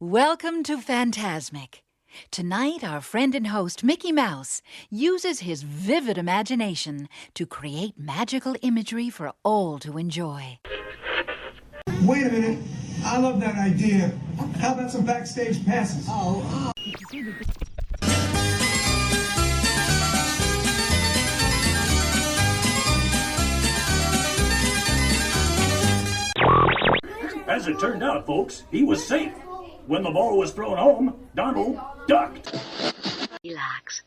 Welcome to Phantasmic. Tonight, our friend and host, Mickey Mouse, uses his vivid imagination to create magical imagery for all to enjoy. Wait a minute. I love that idea. How about some backstage passes? As it turned out, folks, he was safe. When the ball was thrown home, Donald ducked. Relax,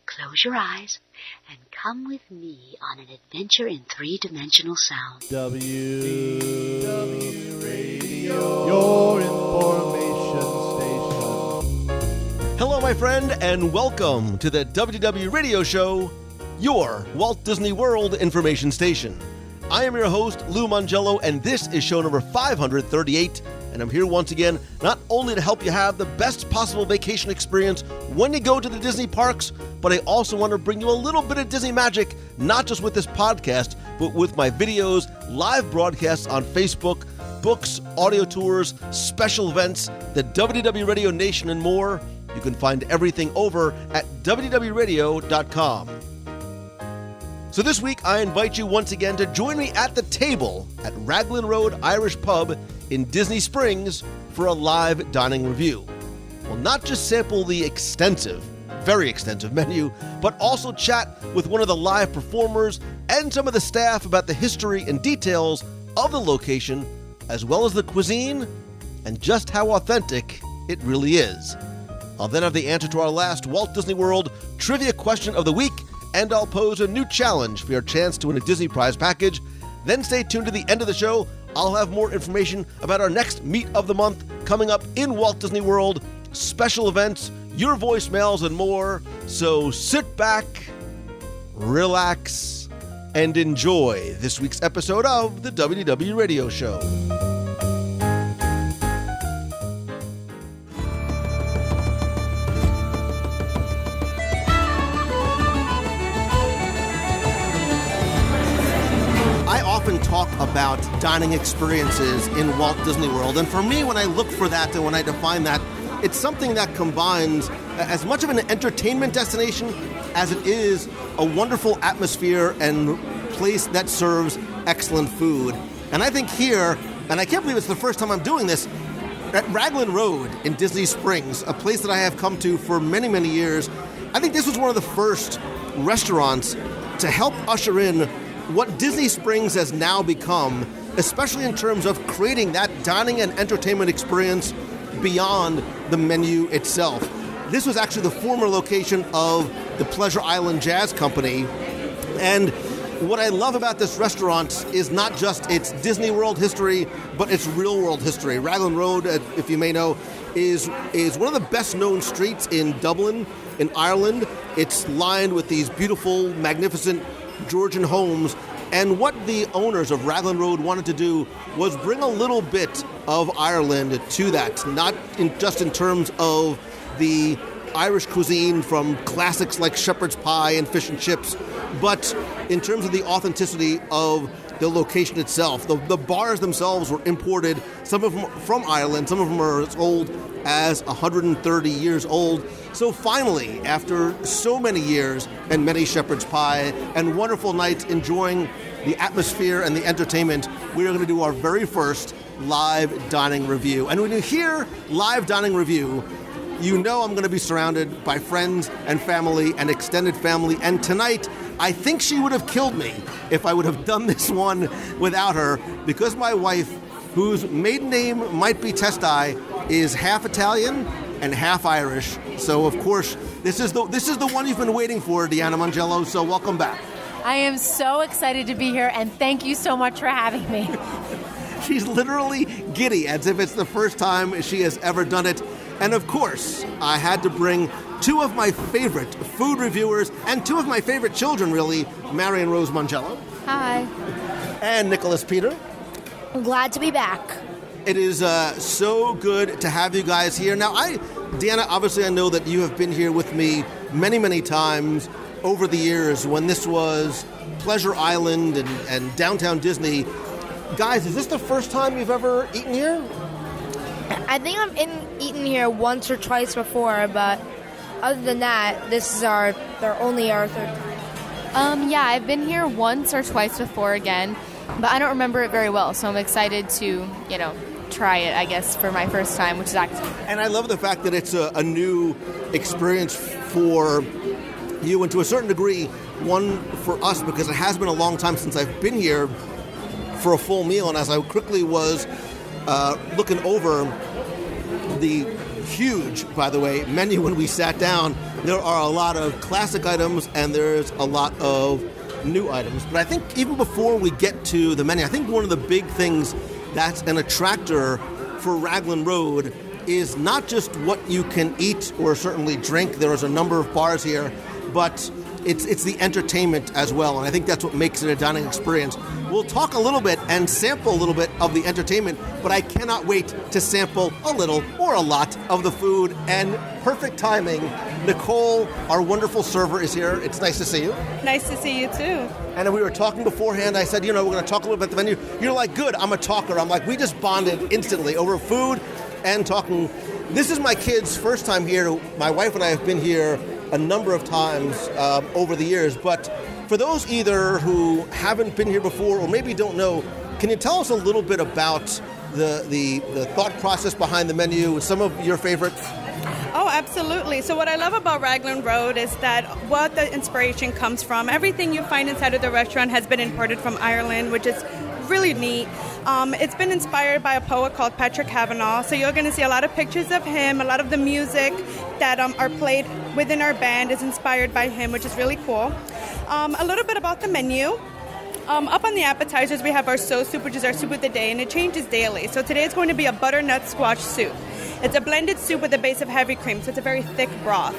close your eyes, and come with me on an adventure in three-dimensional sound. WDW Radio, your information station. Hello, my friend, and welcome to the WDW Radio Show, your Walt Disney World information station. I am your host, Lou Mongello, and this is show number 538, and I'm here once again not only to help you have the best possible vacation experience when you go to the Disney parks, but I also want to bring you a little bit of Disney magic, not just with this podcast, but with my videos, live broadcasts on Facebook, books, audio tours, special events, the WDW Radio Nation, and more. You can find everything over at WDWRadio.com. So this week, I invite you once again to join me at the table at Raglan Road Irish Pub in Disney Springs for a live dining review. We'll not just sample the extensive, very extensive menu, but also chat with one of the live performers and some of the staff about the history and details of the location, as well as the cuisine and just how authentic it really is. I'll then have the answer to our last Walt Disney World trivia question of the week, and I'll pose a new challenge for your chance to win a Disney prize package. Then stay tuned to the end of the show. I'll have more information about our next Meet of the Month coming up in Walt Disney World, special events, your voicemails, and more. So sit back, relax, and enjoy this week's episode of the WDW Radio Show. Talk about dining experiences in Walt Disney World, and for me, when I look for that and when I define that, it's something that combines as much of an entertainment destination as it is a wonderful atmosphere and place that serves excellent food. And I think here, and I can't believe it's the first time I'm doing this, at Raglan Road in Disney Springs, a place that I have come to for many, many years, I think this was one of the first restaurants to help usher in what Disney Springs has now become, especially in terms of creating that dining and entertainment experience beyond the menu itself. This was actually the former location of the Pleasure Island Jazz Company, and what I love about this restaurant is not just its Disney World history, but its real world history. Raglan Road, if you may know, is one of the best known streets in Dublin, in Ireland. It's lined with these beautiful, magnificent Georgian homes, and what the owners of Raglan Road wanted to do was bring a little bit of Ireland to that, not just in terms of the Irish cuisine from classics like shepherd's pie and fish and chips, but in terms of the authenticity of the location itself. The bars themselves were imported, some of them from Ireland, some of them are as old as 130 years old. So finally, after so many years and many shepherd's pie and wonderful nights enjoying the atmosphere and the entertainment, we are going to do our very first live dining review. And when you hear live dining review, you know I'm going to be surrounded by friends and family and extended family. And tonight, I think she would have killed me if I would have done this one without her, because my wife, whose maiden name might be Testi, is half Italian and half Irish. So, of course, this is the one you've been waiting for, Deanna Mongello, so welcome back. I am so excited to be here, and thank you so much for having me. She's literally giddy, as if it's the first time she has ever done it. And of course, I had to bring two of my favorite food reviewers and two of my favorite children, really, Mary and Rose Mongello. Hi. And Nicholas Peter. I'm glad to be back. It is so good to have you guys here. Now, Deanna, obviously I know that you have been here with me many, many times over the years when this was Pleasure Island and downtown Disney. Guys, is this the first time you've ever eaten here? I I think I've eaten here once or twice before, but other than that, this is only our third time. Yeah, I've been here once or twice before again, but I don't remember it very well, so I'm excited to, try it, I guess, for my first time, which is actually... And I love the fact that it's a new experience for you, and to a certain degree, one for us, because it has been a long time since I've been here for a full meal, and as I quickly was looking over the huge, by the way, menu when we sat down, there are a lot of classic items and there's a lot of new items. But I think even before we get to the menu, I think one of the big things that's an attractor for Raglan Road is not just what you can eat or certainly drink. There is a number of bars here, but it's the entertainment as well, and I think that's what makes it a dining experience. We'll talk a little bit and sample a little bit of the entertainment, but I cannot wait to sample a little or a lot of the food, and perfect timing. Nicole, our wonderful server, is here. It's nice to see you. Nice to see you too. And we were talking beforehand. I said, we're going to talk a little bit about the menu. You're like, good, I'm a talker. I'm like, we just bonded instantly over food and talking. This is my kids' first time here. My wife and I have been here a number of times over the years, but for those either who haven't been here before or maybe don't know, can you tell us a little bit about the thought process behind the menu, some of your favorites? Oh, absolutely. So what I love about Raglan Road is that what the inspiration comes from. Everything you find inside of the restaurant has been imported from Ireland, which is really neat. It's been inspired by a poet called Patrick Kavanagh, so you're going to see a lot of pictures of him. A lot of the music that are played within our band is inspired by him, which is really cool. A little bit about the menu. Up on the appetizers, we have our So Soup, which is our soup of the day, and it changes daily. So today it's going to be a butternut squash soup. It's a blended soup with a base of heavy cream, so it's a very thick broth.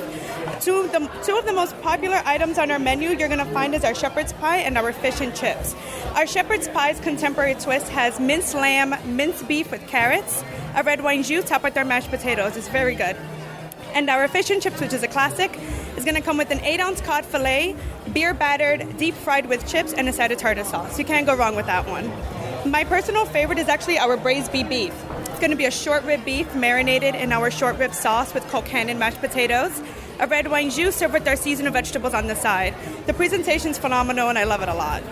Two of the most popular items on our menu you're going to find is our shepherd's pie and our fish and chips. Our shepherd's pie's contemporary twist has minced lamb, minced beef with carrots, a red wine jus topped with our mashed potatoes. It's very good. And our fish and chips, which is a classic, is going to come with an 8-ounce cod fillet, beer battered, deep fried with chips, and a side of tartar sauce. You can't go wrong with that one. My personal favorite is actually our braised beef. It's going to be a short rib beef marinated in our short rib sauce with coquin and mashed potatoes, a red wine jus served with our seasoned vegetables on the side. The presentation's phenomenal, and I love it a lot.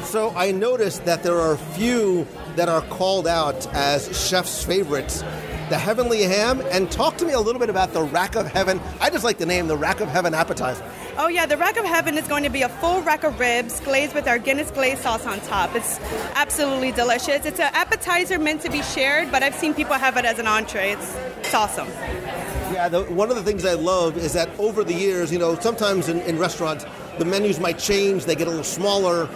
So I noticed that there are a few that are called out as chef's favorites. The Heavenly Ham, and talk to me a little bit about the Rack of Heaven. I just like the name, the Rack of Heaven appetizer. Oh yeah, the Rack of Heaven is going to be a full rack of ribs glazed with our Guinness glaze sauce on top. It's absolutely delicious. It's an appetizer meant to be shared, but I've seen people have it as an entree. It's awesome. Yeah, one of the things I love is that over the years, sometimes in restaurants, the menus might change, they get a little smaller,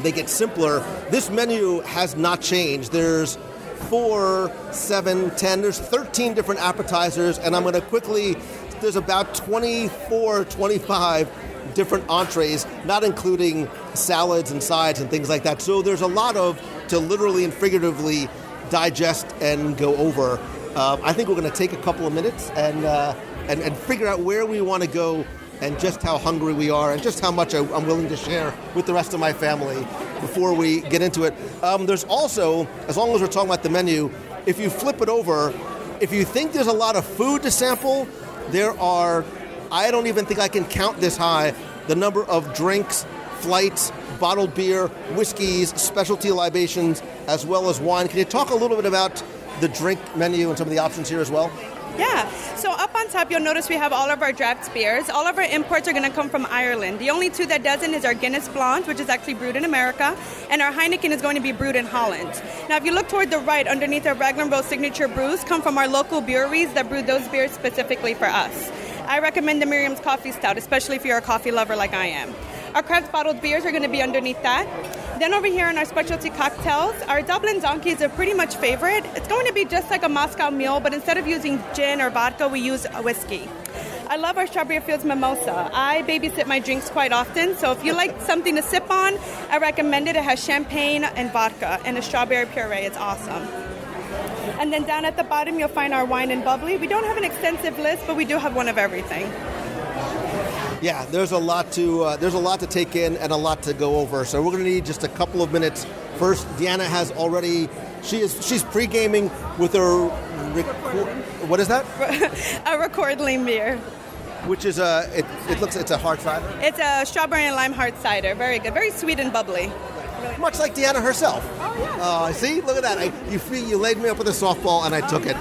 they get simpler. This menu has not changed. There's 4, 7, 10, there's 13 different appetizers, and I'm going to quickly, there's about 24, 25 different entrees, not including salads and sides and things like that. So there's a lot to literally and figuratively digest and go over. I think we're going to take a couple of minutes and figure out where we want to go and just how hungry we are and just how much I'm willing to share with the rest of my family before we get into it. There's also, as long as we're talking about the menu, if you flip it over, if you think there's a lot of food to sample, there are, I don't even think I can count this high, the number of drinks, flights, bottled beer, whiskeys, specialty libations, as well as wine. Can you talk a little bit about the drink menu and some of the options here as well? Yeah, so up on top you'll notice we have all of our draft beers. All of our imports are going to come from Ireland. The only two that doesn't is our Guinness Blonde, which is actually brewed in America, and our Heineken is going to be brewed in Holland. Now if you look toward the right, underneath our Raglan Road signature brews come from our local breweries that brew those beers specifically for us. I recommend the Miriam's Coffee Stout, especially if you're a coffee lover like I am. Our craft bottled beers are going to be underneath that. Then over here in our specialty cocktails, our Dublin Donkey is a pretty much favorite. It's going to be just like a Moscow Mule, but instead of using gin or vodka, we use a whiskey. I love our Strawberry Fields Mimosa. I babysit my drinks quite often, so if you like something to sip on, I recommend it. It has champagne and vodka and a strawberry puree. It's awesome. And then down at the bottom, you'll find our wine and bubbly. We don't have an extensive list, but we do have one of everything. Yeah, there's a lot to take in and a lot to go over. So we're going to need just a couple of minutes. First, Deanna has already She's pre-gaming with her what is that? A record lean beer. Which is it's a hard cider. It's a strawberry and lime hard cider. Very good, very sweet and bubbly. Much like Deanna herself. Oh, yeah. See, look at that. You laid me up with a softball, and I took it.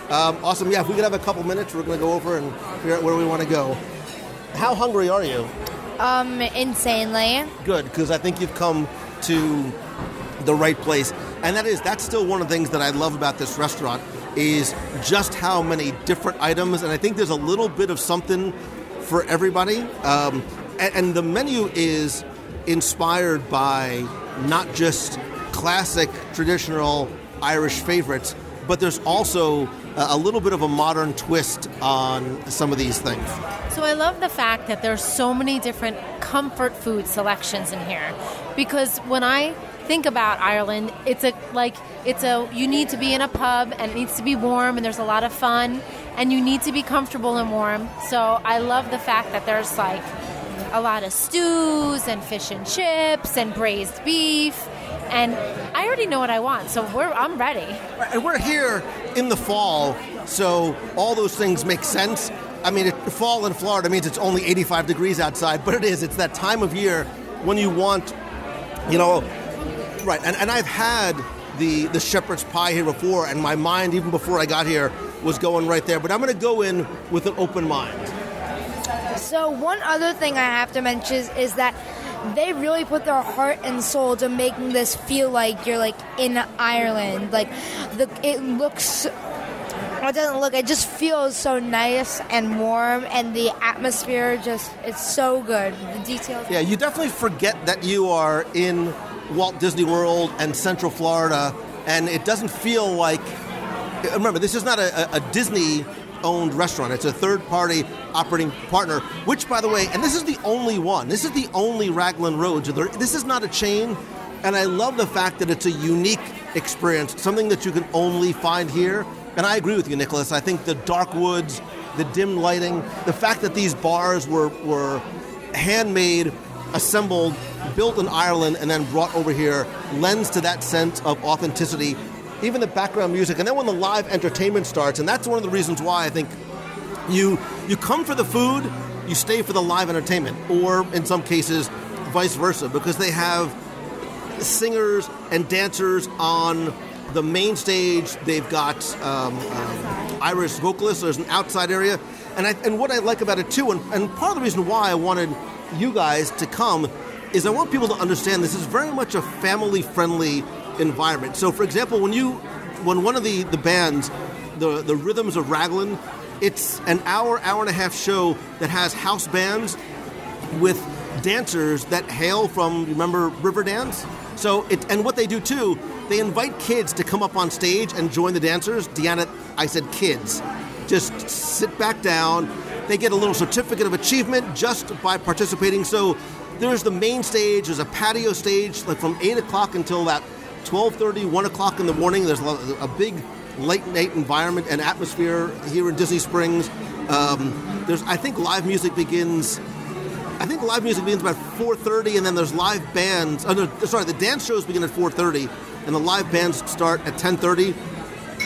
Awesome. Yeah, if we could have a couple minutes, we're going to go over and figure out where we want to go. How hungry are you? Insanely. Good, because I think you've come to the right place. And that's still one of the things that I love about this restaurant is just how many different items. And I think there's a little bit of something for everybody. And the menu is inspired by not just classic, traditional Irish favorites, but there's also a little bit of a modern twist on some of these things. So I love the fact that there's so many different comfort food selections in here, because when I think about Ireland, you need to be in a pub and it needs to be warm and there's a lot of fun and you need to be comfortable and warm. So I love the fact that there's like a lot of stews and fish and chips and braised beef. And I already know what I want, so I'm ready. And we're here in the fall, so all those things make sense. I mean, fall in Florida means it's only 85 degrees outside, but it's that time of year when you want, right. And I've had the shepherd's pie here before, and my mind, even before I got here, was going right there. But I'm going to go in with an open mind. So one other thing I have to mention is that they really put their heart and soul to making this feel like you're like in Ireland. Like it just feels so nice and warm, and the atmosphere it's so good. The details. Yeah, you definitely forget that you are in Walt Disney World and Central Florida, and it doesn't feel like. Remember, this is not a Disney-owned restaurant. It's a third-party operating partner, which, by the way, and this is the only one. This is the only Raglan Road. This is not a chain, and I love the fact that it's a unique experience, something that you can only find here. And I agree with you, Nicholas. I think the dark woods, the dim lighting, the fact that these bars were handmade, assembled, built in Ireland, and then brought over here lends to that sense of authenticity. Even the background music, and then when the live entertainment starts, and that's one of the reasons why I think you come for the food, you stay for the live entertainment, or in some cases, vice versa, because they have singers and dancers on the main stage. They've got Irish vocalists. There's an outside area, and what I like about it too, and part of the reason why I wanted you guys to come is I want people to understand this is very much a family-friendly environment. So, for example, when one of the bands, the Rhythms of Raglan, it's an hour and a half show that has house bands with dancers that hail from, remember, Riverdance? So, and what they do too, they invite kids to come up on stage and join the dancers. Deanna, I said kids. Just sit back down. They get a little certificate of achievement just by participating. So there's the main stage, there's a patio stage, like from 8 o'clock until about 12:30, 1 o'clock in the morning. There's a big late night environment and atmosphere here in Disney Springs. I think live music begins about 4:30, and then there's live bands. The dance shows begin at 4:30, and the live bands start at 10:30.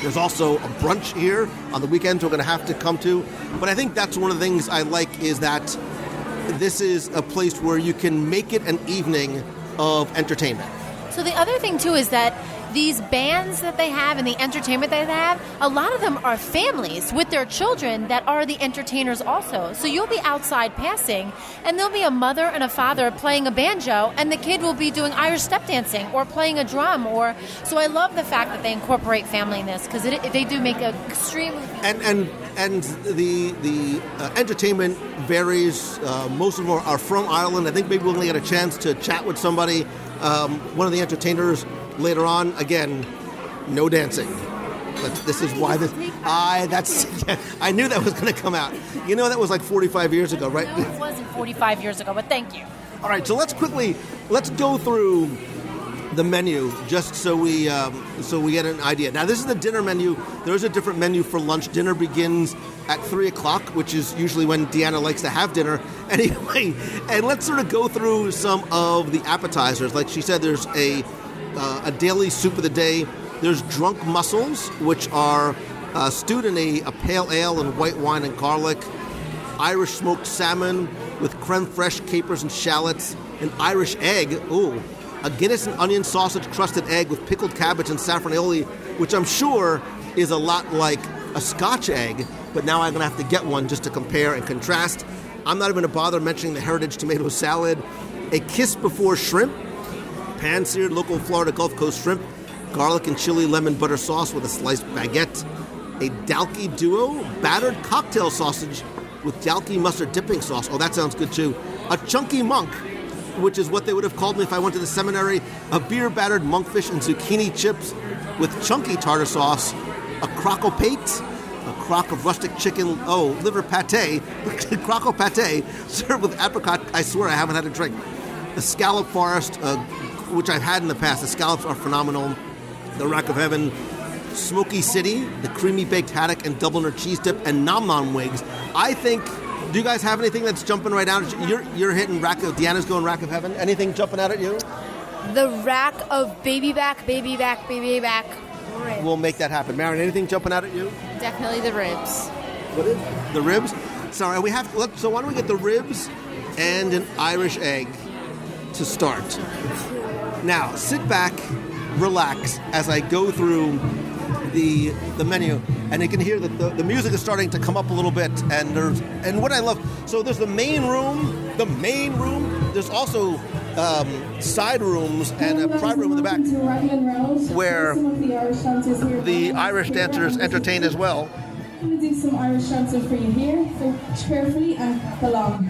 There's also a brunch here on the weekends we're going to have to come to. But I think that's one of the things I like is that this is a place where you can make it an evening of entertainment. So the other thing, too, is that these bands that they have and the entertainment that they have, a lot of them are families with their children that are the entertainers also. So you'll be outside passing, and there'll be a mother and a father playing a banjo, and the kid will be doing Irish step dancing or playing a drum. So I love the fact that they incorporate family in this, because they do make an extremely... And the entertainment varies. Most of them are from Ireland. I think maybe we're going to get a chance to chat with somebody, one of the entertainers later on. Again, no dancing. But this is why I knew that was going to come out. You know, that was like 45 years ago, right? No, it wasn't 45 years ago, but thank you. All right, so let's go through the menu just so we get an idea. Now, this is the dinner menu. There's a different menu for lunch. Dinner begins at 3 o'clock, which is usually when Deanna likes to have dinner. Anyway, and let's sort of go through some of the appetizers. Like she said, there's a daily soup of the day. There's drunk mussels, which are stewed in a pale ale and white wine and garlic. Irish smoked salmon with creme fraiche, capers, and shallots. An Irish egg, a Guinness and onion sausage crusted egg with pickled cabbage and saffron aioli, which I'm sure is a lot like a Scotch egg, but now I'm going to have to get one just to compare and contrast. I'm not even going to bother mentioning the heritage tomato salad. A kiss before shrimp, pan-seared local Florida Gulf Coast shrimp, garlic and chili lemon butter sauce with a sliced baguette. A Dalkey Duo battered cocktail sausage with Dalkey mustard dipping sauce. Oh, that sounds good too. A chunky monk, which is what they would have called me if I went to the seminary. A beer-battered monkfish and zucchini chips with chunky tartar sauce. A crocopate, a crock of rustic chicken, liver pate, croco pate, served with apricot. I swear I haven't had a drink. The scallop forest, which I've had in the past. The scallops are phenomenal. The Rack of Heaven, Smoky City, the creamy baked haddock and Dubliner cheese dip, and nom nom wigs. I think, do you guys have anything that's jumping right out? You're hitting Deanna's going Rack of Heaven. Anything jumping out at you? The rack of baby back ribs. We'll make that happen. Marin, anything jumping out at you? Definitely the ribs. What is the ribs? Sorry, so why don't we get the ribs and an Irish egg to start. Now, sit back, relax as I go through the menu, and you can hear that the music is starting to come up a little bit, and what I love, so there's the main room, there's also side rooms and a private room in the back where the Irish dancers entertain as well. I'm going to do some Irish dancing for you here, so carefully and belong.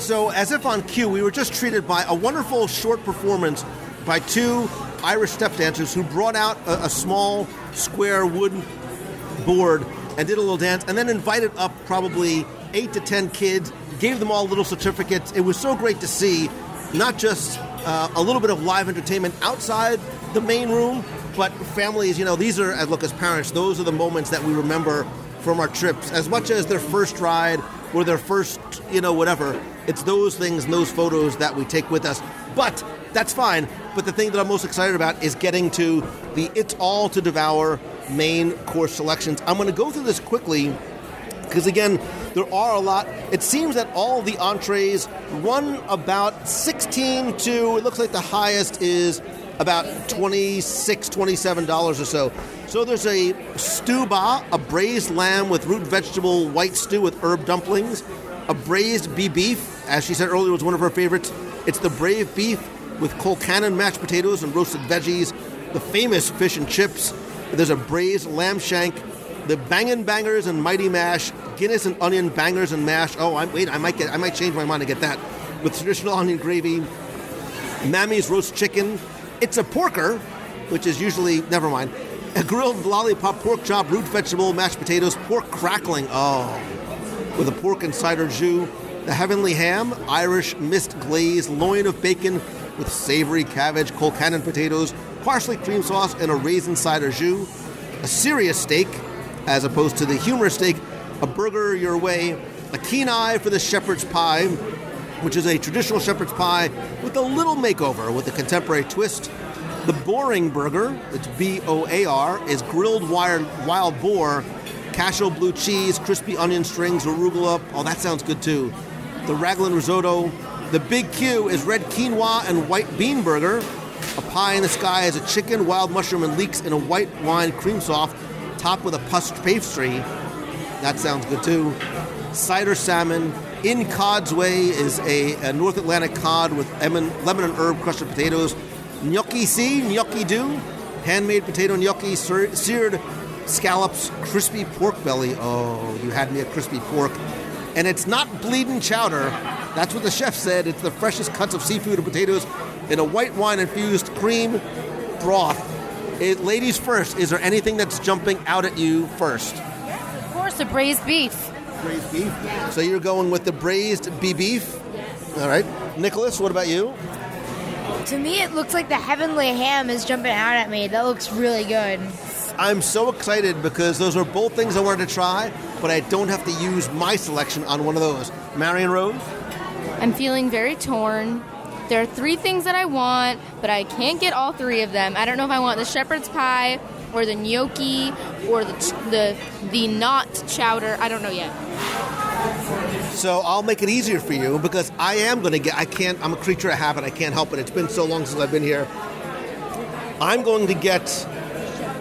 So, as if on cue, we were just treated by a wonderful short performance by two Irish step dancers who brought out a small square wood board and did a little dance, and then invited up probably 8 to 10 kids, gave them all little certificates. It was so great to see, not just a little bit of live entertainment outside the main room, but families, these are, look, as parents, those are the moments that we remember from our trips. As much as their first ride or their first, whatever, it's those things and those photos that we take with us. But that's fine. But the thing that I'm most excited about is getting to the It's All to Devour main course selections. I'm going to go through this quickly because, again, there are a lot. It seems that all the entrees run about $16 to, it looks like the highest is about $26, $27 or so. So there's a stew ba, a braised lamb with root vegetable white stew with herb dumplings, a braised beef, as she said earlier was one of her favorites. It's the brave beef with Colcannon mashed potatoes and roasted veggies, the famous fish and chips. There's a braised lamb shank, the bangin' bangers and mighty mash, Guinness and onion bangers and mash. I might change my mind to get that, with traditional onion gravy, Mammy's roast chicken. It's a porker, which is usually, never mind, a grilled lollipop, pork chop, root vegetable, mashed potatoes, pork crackling, with a pork and cider jus, the heavenly ham, Irish mist glazed loin of bacon with savory cabbage, Colcannon potatoes, parsley cream sauce, and a raisin cider jus, a serious steak, as opposed to the humorous steak, a burger your way, a keen eye for the shepherd's pie, which is a traditional shepherd's pie with a little makeover with a contemporary twist. The boring burger, it's B-O-A-R, is grilled wild boar, cashew blue cheese, crispy onion strings, arugula. Oh, that sounds good too. The Raglan risotto. The big Q is red quinoa and white bean burger. A pie in the sky is a chicken, wild mushroom, and leeks in a white wine cream sauce, topped with a puss pastry. That sounds good too. Cider salmon. In Cod's Way is a North Atlantic cod with lemon and herb crusted potatoes. Gnocchi do. Handmade potato gnocchi, seared scallops, crispy pork belly. Oh, you had me at crispy pork. And it's not bleeding chowder. That's what the chef said. It's the freshest cuts of seafood and potatoes in a white wine-infused cream broth. Ladies first, is there anything that's jumping out at you first? Yes, of course, the braised beef. Braised beef? Yeah. So you're going with the braised beef? Yes. All right. Nicholas, what about you? To me, it looks like the heavenly ham is jumping out at me. That looks really good. I'm so excited because those are both things I wanted to try, but I don't have to use my selection on one of those. Marion Rose? I'm feeling very torn. There are 3 things that I want, but I can't get all 3 of them. I don't know if I want the shepherd's pie or the gnocchi or the not chowder. I don't know yet. So I'll make it easier for you because I am going to get, I'm a creature of habit. I can't help it. It's been so long since I've been here. I'm going to get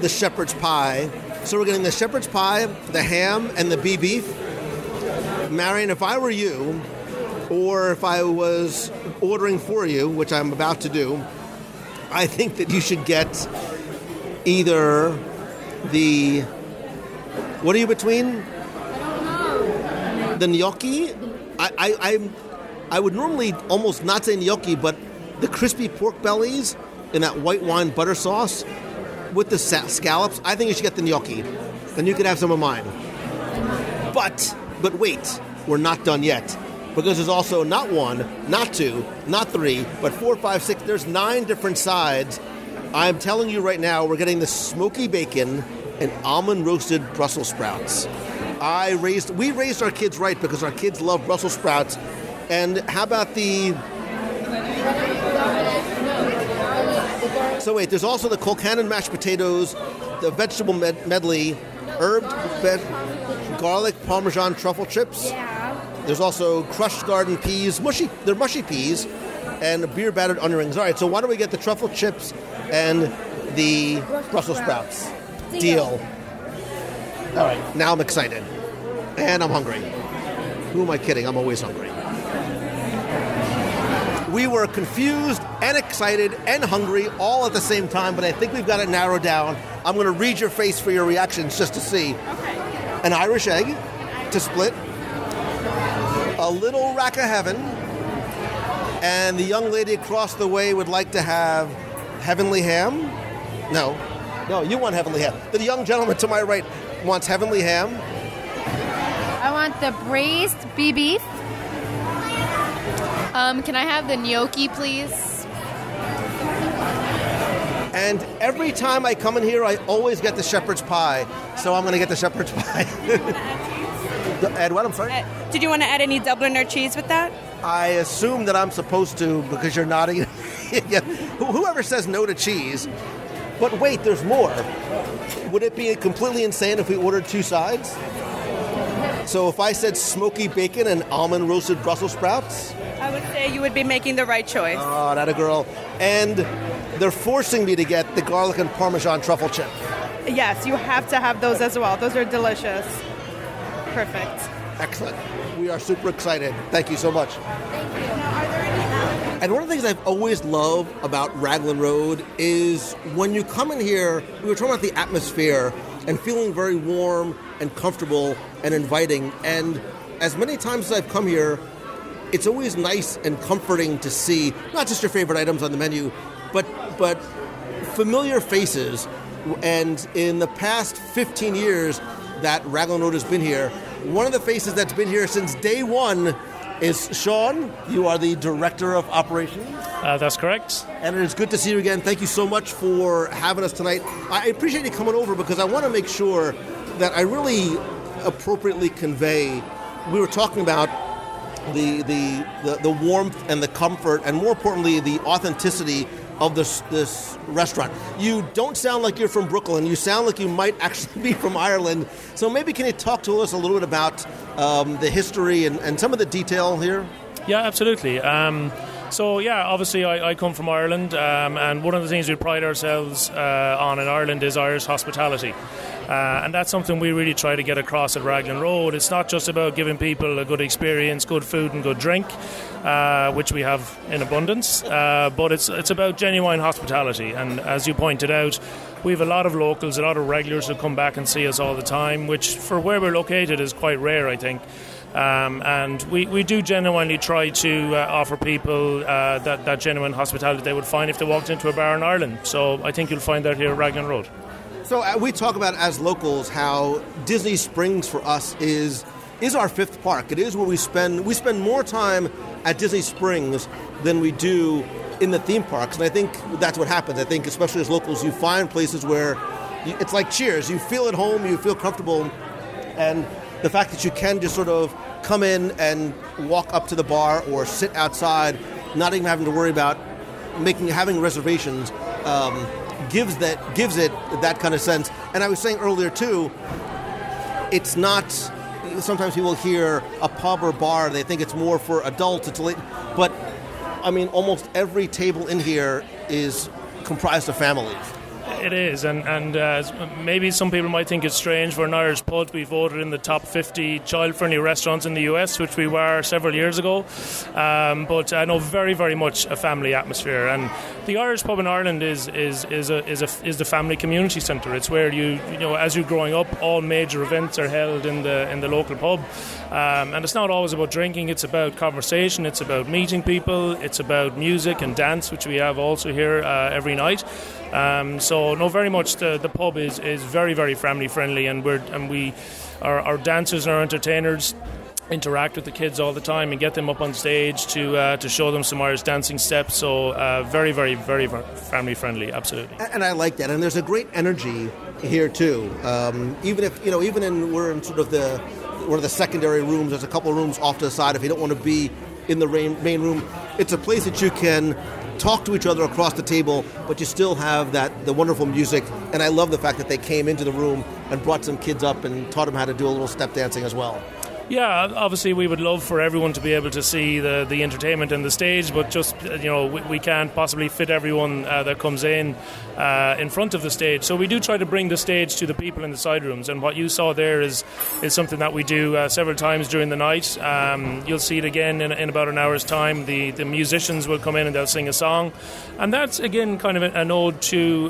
the shepherd's pie. So we're getting the shepherd's pie, the ham, and the beef. Marion, if I were you, or if I was ordering for you, which I'm about to do, I think that you should get either the... What are you between? The gnocchi. I would normally almost not say gnocchi, but the crispy pork bellies in that white wine butter sauce with the scallops. I think you should get the gnocchi. Then you could have some of mine. But wait, we're not done yet. Because there's also not 1, not 2, not 3, but 4, 5, 6. There's 9 different sides. I'm telling you right now, we're getting the smoky bacon and almond roasted Brussels sprouts. We raised our kids right because our kids love Brussels sprouts. And how about the... So wait, there's also the Colcannon mashed potatoes, the vegetable medley, herbed garlic Parmesan truffle chips. Yeah. There's also crushed garden peas, they're mushy peas, and beer battered onion rings. All right, so why don't we get the truffle chips and the Brussels sprouts? Deal. All right, now I'm excited. And I'm hungry. Who am I kidding? I'm always hungry. We were confused and excited and hungry all at the same time, but I think we've got it narrowed down. I'm going to read your face for your reactions just to see. Okay. An Irish egg to split. A little rack of heaven. And the young lady across the way would like to have heavenly ham. No, you want heavenly ham. The young gentleman to my right wants heavenly ham. I want the braised beef. Can I have the gnocchi, please? And every time I come in here, I always get the shepherd's pie. So I'm going to get the shepherd's pie. Add what? I'm sorry? Did you want to add any Dubliner cheese with that? I assume that I'm supposed to because you're nodding. Yeah. Whoever says no to cheese. But wait, there's more. Would it be completely insane if we ordered 2 sides? So if I said smoky bacon and almond roasted Brussels sprouts? I would say you would be making the right choice. Oh, that a girl. And they're forcing me to get the garlic and Parmesan truffle chip. Yes, you have to have those as well. Those are delicious. Perfect. Excellent. We are super excited. Thank you so much. Thank you. Now, are there any... And one of the things I've always loved about Raglan Road is when you come in here, we were talking about the atmosphere and feeling very warm and comfortable and inviting. And as many times as I've come here, it's always nice and comforting to see not just your favorite items on the menu, but familiar faces. And in the past 15 years that Raglan Road has been here, one of the faces that's been here since day one is Sean. You are the Director of Operations. That's correct. And it is good to see you again. Thank you so much for having us tonight. I appreciate you coming over because I want to make sure that I really appropriately convey. We were talking about the warmth and the comfort, and more importantly, the authenticity of this restaurant. You don't sound like you're from Brooklyn. You sound like you might actually be from Ireland. So maybe can you talk to us a little bit about the history and some of the detail here? Yeah, absolutely. Obviously I come from Ireland, and one of the things we pride ourselves on in Ireland is Irish hospitality. And that's something we really try to get across at Raglan Road. It's not just about giving people a good experience, good food and good drink, which we have in abundance, but it's about genuine hospitality. And as you pointed out, we have a lot of locals, a lot of regulars who come back and see us all the time, which for where we're located is quite rare, I think. And we do genuinely try to offer people that genuine hospitality they would find if they walked into a bar in Ireland. So I think you'll find that here at Raglan Road. So we talk about as locals how Disney Springs for us is our fifth park. It is where we spend more time at Disney Springs than we do in the theme parks, and I think that's what happens. I think, especially as locals, you find places where it's like Cheers. You feel at home, you feel comfortable, and the fact that you can just sort of come in and walk up to the bar or sit outside, not even having to worry about having reservations, gives it that kind of sense. And I was saying earlier too, it's not. Sometimes people hear a pub or bar, they think it's more for adults. It's late, but I mean, almost every table in here is comprised of families. It is, and maybe some people might think it's strange for an Irish pub to be voted in the top 50 child-friendly restaurants in the US, which we were several years ago. But I know very, very much a family atmosphere, and the Irish pub in Ireland is the family community centre. It's where you know, as you're growing up, all major events are held in the local pub, and it's not always about drinking. It's about conversation. It's about meeting people. It's about music and dance, which we have also here every night. So no, very much the pub is very, very family friendly, and our dancers and our entertainers interact with the kids all the time and get them up on stage to show them some Irish dancing steps. So very, very, very family friendly, absolutely. And I like that. And there's a great energy here too. We're in sort of one of the secondary rooms. There's a couple of rooms off to the side. If you don't want to be in the main room, it's a place that you can talk to each other across the table, but you still have the wonderful music. And I love the fact that they came into the room and brought some kids up and taught them how to do a little step dancing as well. Yeah, obviously we would love for everyone to be able to see the entertainment and the stage, but just we can't possibly fit everyone that comes in front of the stage. So we do try to bring the stage to the people in the side rooms, and what you saw there is something that we do several times during the night. You'll see it again in about an hour's time. The musicians will come in and they'll sing a song, and that's again kind of an ode to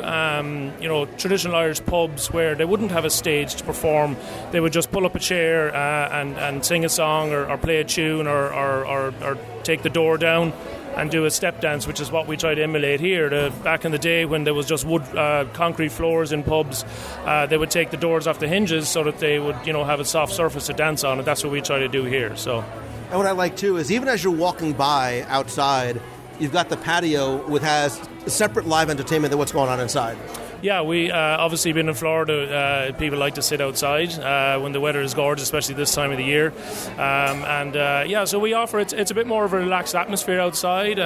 traditional Irish pubs where they wouldn't have a stage to perform. They would just pull up a chair and sing a song or play a tune or take the door down and do a step dance, which is what we try to emulate here. Back in the day when there was just wood concrete floors in pubs, they would take the doors off the hinges so that they would have a soft surface to dance on, and that's what we try to do here. So, and what I like too is even as you're walking by outside, you've got the patio which has separate live entertainment than what's going on inside. Yeah, we obviously been in Florida. People like to sit outside when the weather is gorgeous, especially this time of the year. So we offer it's a bit more of a relaxed atmosphere outside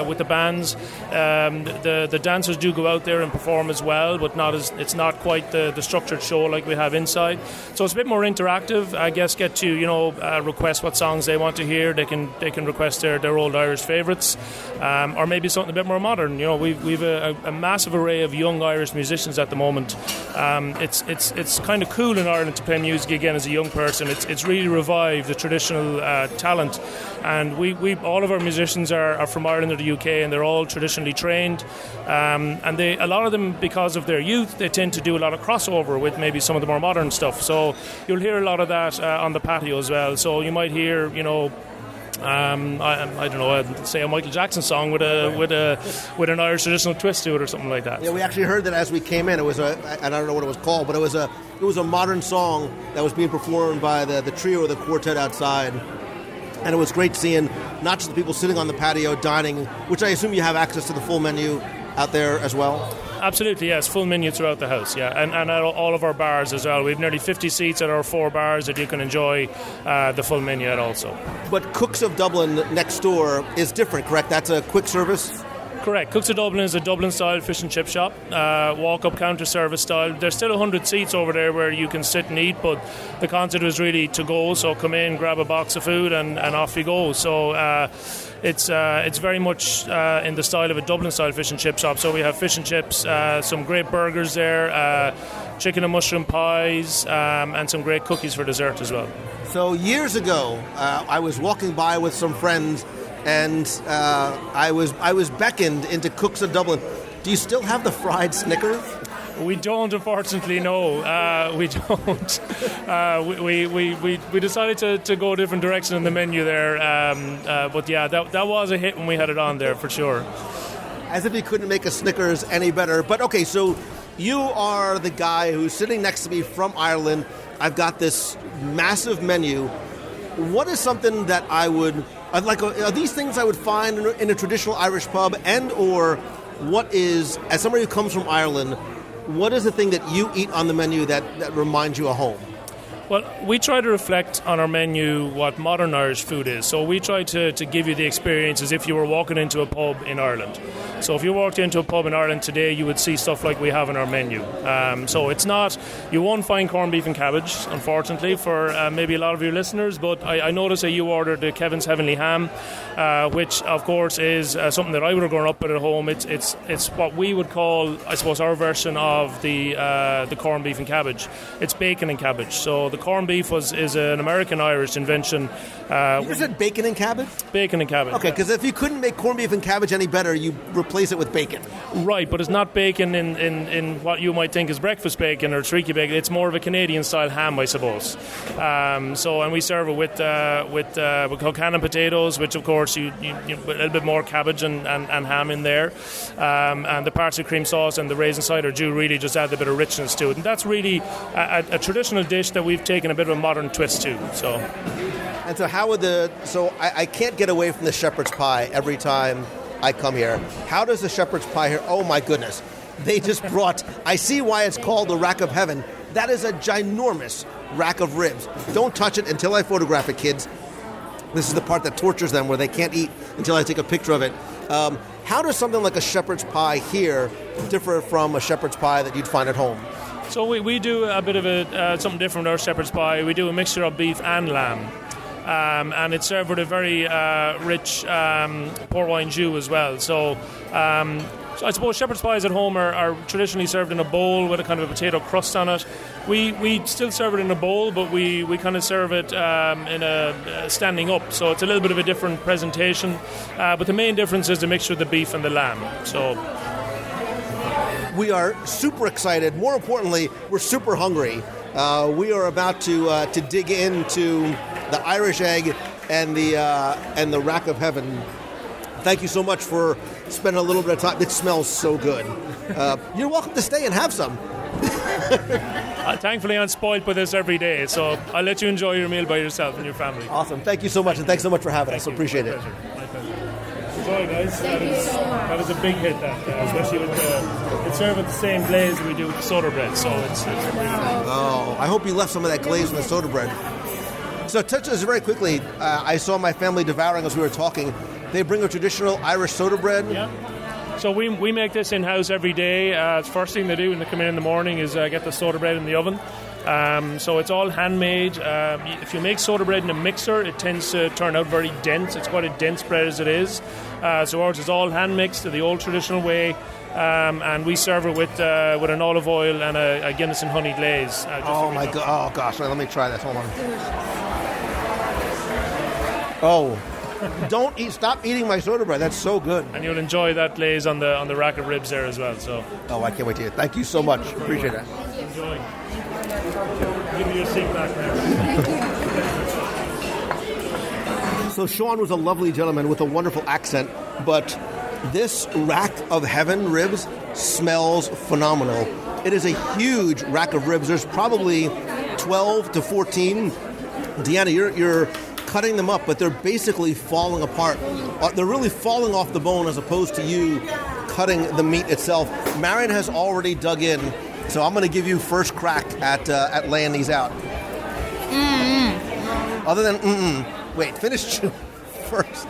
with the bands. The dancers do go out there and perform as well, but it's not quite the structured show like we have inside. So it's a bit more interactive. I guess get to request what songs they want to hear. They can request their old Irish favourites, or maybe something a bit more modern. We've a massive array of young Irish musicians at the moment. It's kind of cool in Ireland to play music again as a young person. It's really revived the traditional talent, and we all of our musicians are from Ireland or the UK, and they're all traditionally trained, and a lot of them, because of their youth, they tend to do a lot of crossover with maybe some of the more modern stuff. So you'll hear a lot of that on the patio as well. So you might hear I don't know, say a Michael Jackson song with an Irish traditional twist to it or something like that. Yeah, we actually heard that as we came in. It was I don't know what it was called, but it was a modern song that was being performed by the trio or the quartet outside. And it was great seeing not just the people sitting on the patio dining, which I assume you have access to the full menu out there as well. Absolutely, yes. Full menu throughout the house, yeah. And at all of our bars as well. We have nearly 50 seats at our 4 bars that you can enjoy the full menu at also. But Cooks of Dublin next door is different, correct? That's a quick service? Correct. Cooks of Dublin is a Dublin-style fish and chip shop, walk-up counter service style. There's still 100 seats over there where you can sit and eat, but the concept was really to go, so come in, grab a box of food, and off you go. So it's very much in the style of a Dublin-style fish and chip shop. So we have fish and chips, some great burgers there, chicken and mushroom pies, and some great cookies for dessert as well. So years ago, I was walking by with some friends, and I was beckoned into Cooks of Dublin. Do you still have the fried Snickers? We don't, unfortunately, no. We don't. We decided to go a different direction in the menu there. But yeah, that was a hit when we had it on there, for sure. As if you couldn't make a Snickers any better. But okay, so you are the guy who's sitting next to me from Ireland. I've got this massive menu. What is something that I would Are these things I would find in a traditional Irish pub, and or what is, as somebody who comes from Ireland, what is the thing that you eat on the menu that reminds you of home? Well, we try to reflect on our menu what modern Irish food is. So we try to give you the experience as if you were walking into a pub in Ireland. So if you walked into a pub in Ireland today, you would see stuff like we have in our menu. So it's not, you won't find corned beef and cabbage, unfortunately, for maybe a lot of your listeners, but I noticed that you ordered the Kevin's Heavenly Ham, which of course is something that I would have grown up with at home. It's what we would call, I suppose, our version of the corned beef and cabbage. It's bacon and cabbage. So the corned beef is an American-Irish invention. You said bacon and cabbage? Bacon and cabbage. Okay, because if you couldn't make corned beef and cabbage any better, you replace it with bacon. Right, but it's not bacon in what you might think is breakfast bacon or streaky bacon. It's more of a Canadian-style ham, I suppose. And we serve it with we call cannon potatoes, which of course you a little bit more cabbage and ham in there, and the parsley cream sauce and the raisin cider do really just add a bit of richness to it, and that's really a traditional dish that we've taken a bit of a modern twist to. And so how would I can't get away from the shepherd's pie every time I come here. How does the shepherd's pie here? Oh my goodness. They just brought, I see why it's called the Rack of Heaven. That is a ginormous rack of ribs. Don't touch it until I photograph it, kids. This is the part that tortures them, where they can't eat until I take a picture of it. How does something like a shepherd's pie here differ from a shepherd's pie that you'd find at home? So we do a bit of something different with our shepherd's pie. We do a mixture of beef and lamb. And it's served with a very rich port wine jus as well. So I suppose shepherd's pies at home are traditionally served in a bowl with a kind of a potato crust on it. We still serve it in a bowl, but we kind of serve it in a standing up. So it's a little bit of a different presentation. But the main difference is the mixture of the beef and the lamb. So we are super excited. More importantly, we're super hungry. We are about to dig into the Irish egg and the Rack of Heaven. Thank you so much for spending a little bit of time. It smells so good. You're welcome to stay and have some. Thankfully, I'm spoiled with this every day, so I'll let you enjoy your meal by yourself and your family. Awesome. Thank you so much, and thanks so much for having us. Appreciate it. My pleasure. Enjoy, guys. That was a big hit, especially with it's served with the same glaze that we do with the soda bread, so it's really nice. Oh, I hope you left some of that glaze in the soda bread. So touch this very quickly. I saw my family devouring as we were talking. They bring a traditional Irish soda bread. Yeah. So we make this in-house every day. The first thing they do when they come in the morning is get the soda bread in the oven. So it's all handmade. If you make soda bread in a mixer, it tends to turn out very dense. It's quite a dense bread as it is. So ours is all hand-mixed the old traditional way. And we serve it with an olive oil and a Guinness and honey glaze. Oh my god! Oh gosh! Let me try this. Hold on. Oh, don't eat! Stop eating my soda bread. That's so good. And you'll enjoy that glaze on the rack of ribs there as well. So. Oh, I can't wait to eat it. Thank you so much. Appreciate it. Enjoy. Give me your seat back now. So Sean was a lovely gentleman with a wonderful accent, but this Rack of Heaven ribs smells phenomenal. It is a huge rack of ribs. There's probably 12 to 14. Deanna, you're cutting them up, but they're basically falling apart. They're really falling off the bone as opposed to you cutting the meat itself. Marion has already dug in, so I'm going to give you first crack at laying these out. Other than wait, finish first.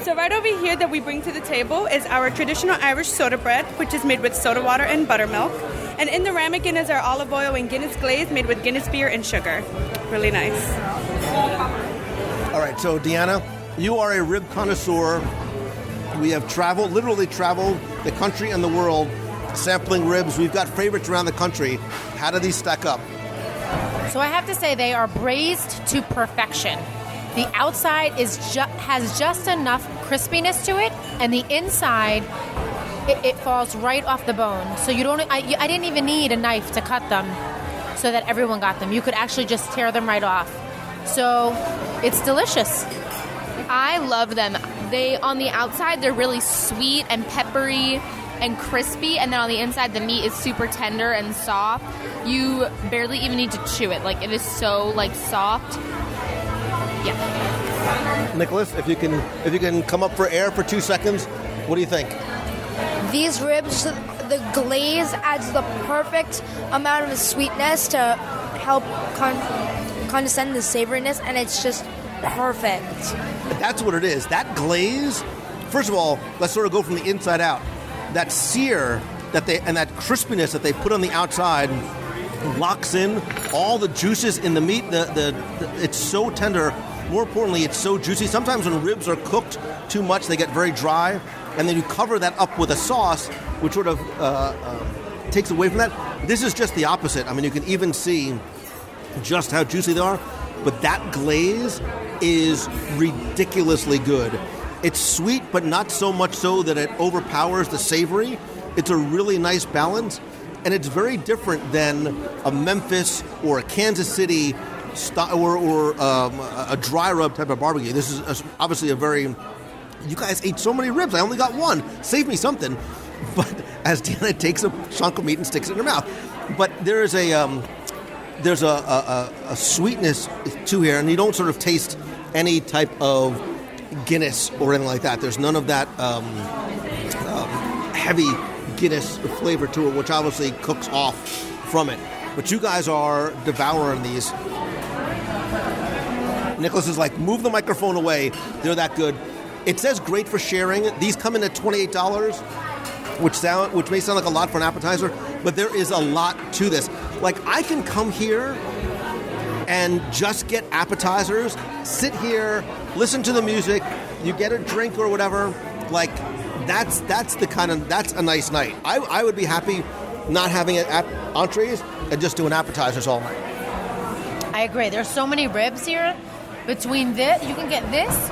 So right over here that we bring to the table is our traditional Irish soda bread, which is made with soda water and buttermilk. And in the ramekin is our olive oil and Guinness glaze made with Guinness beer and sugar. Really nice. All right, so Deanna, you are a rib connoisseur. We have literally traveled the country and the world sampling ribs. We've got favorites around the country. How do these stack up? So I have to say they are braised to perfection. The outside has just enough crispiness to it, and the inside, it falls right off the bone. So you don't. I didn't even need a knife to cut them, so that everyone got them. You could actually just tear them right off. So it's delicious. I love them. On the outside, they're really sweet and peppery and crispy, and then on the inside, the meat is super tender and soft. You barely even need to chew it. Like, it is so, soft. Yeah. Nicholas, if you can come up for air for 2 seconds, what do you think? These ribs, the glaze adds the perfect amount of sweetness to help condescend the savoriness, and it's just perfect. That's what it is. That glaze, first of all, let's sort of go from the inside out. That sear and that crispiness that they put on the outside locks in all the juices in the meat. It's so tender. More importantly, it's so juicy. Sometimes when ribs are cooked too much, they get very dry, and then you cover that up with a sauce, which sort of takes away from that. This is just the opposite. I mean, you can even see just how juicy they are, but that glaze is ridiculously good. It's sweet, but not so much so that it overpowers the savory. It's a really nice balance, and it's very different than a Memphis or a Kansas City or a dry rub type of barbecue. This is obviously a very... You guys ate so many ribs. I only got one. Save me something. But as Deanna takes a chunk of meat and sticks it in her mouth. But there's a sweetness to here, and you don't sort of taste any type of Guinness or anything like that. There's none of that heavy Guinness flavor to it, which obviously cooks off from it. But you guys are devouring these. Nicholas is like, move the microphone away. They're that good. It says great for sharing. These come in at $28, which may sound like a lot for an appetizer, but there is a lot to this. Like, I can come here and just get appetizers, sit here, listen to the music, you get a drink or whatever. Like, that's a nice night. I would be happy not having entrees and just doing appetizers all night. I agree. There's so many ribs here. Between this, you can get this.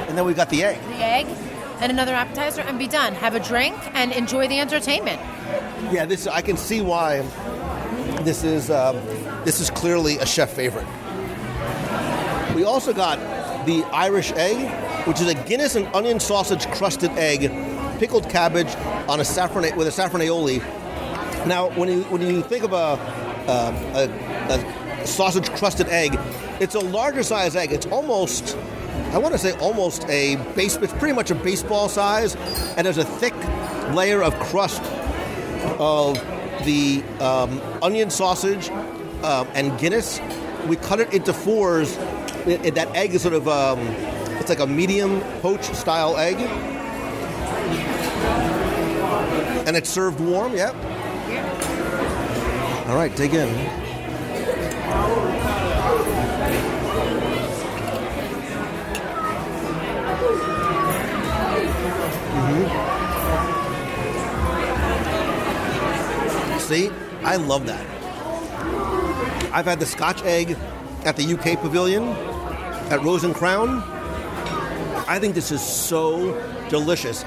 And then we've got the egg. The egg and another appetizer and be done. Have a drink and enjoy the entertainment. Yeah, I can see why this is clearly a chef favorite. We also got the Irish egg, which is a Guinness and onion sausage crusted egg, pickled cabbage on with a saffron aioli. Now, when you think of a sausage crusted egg, it's a larger size egg. It's almost, I want to say almost it's pretty much a baseball size, and there's a thick layer of crust of the onion sausage and Guinness. We cut it into fours. That egg is sort of, it's like a medium poach style egg. And it's served warm, yeah? All right, dig in. See, I love that. I've had the Scotch egg at the UK Pavilion, at Rose and Crown. I think this is so delicious.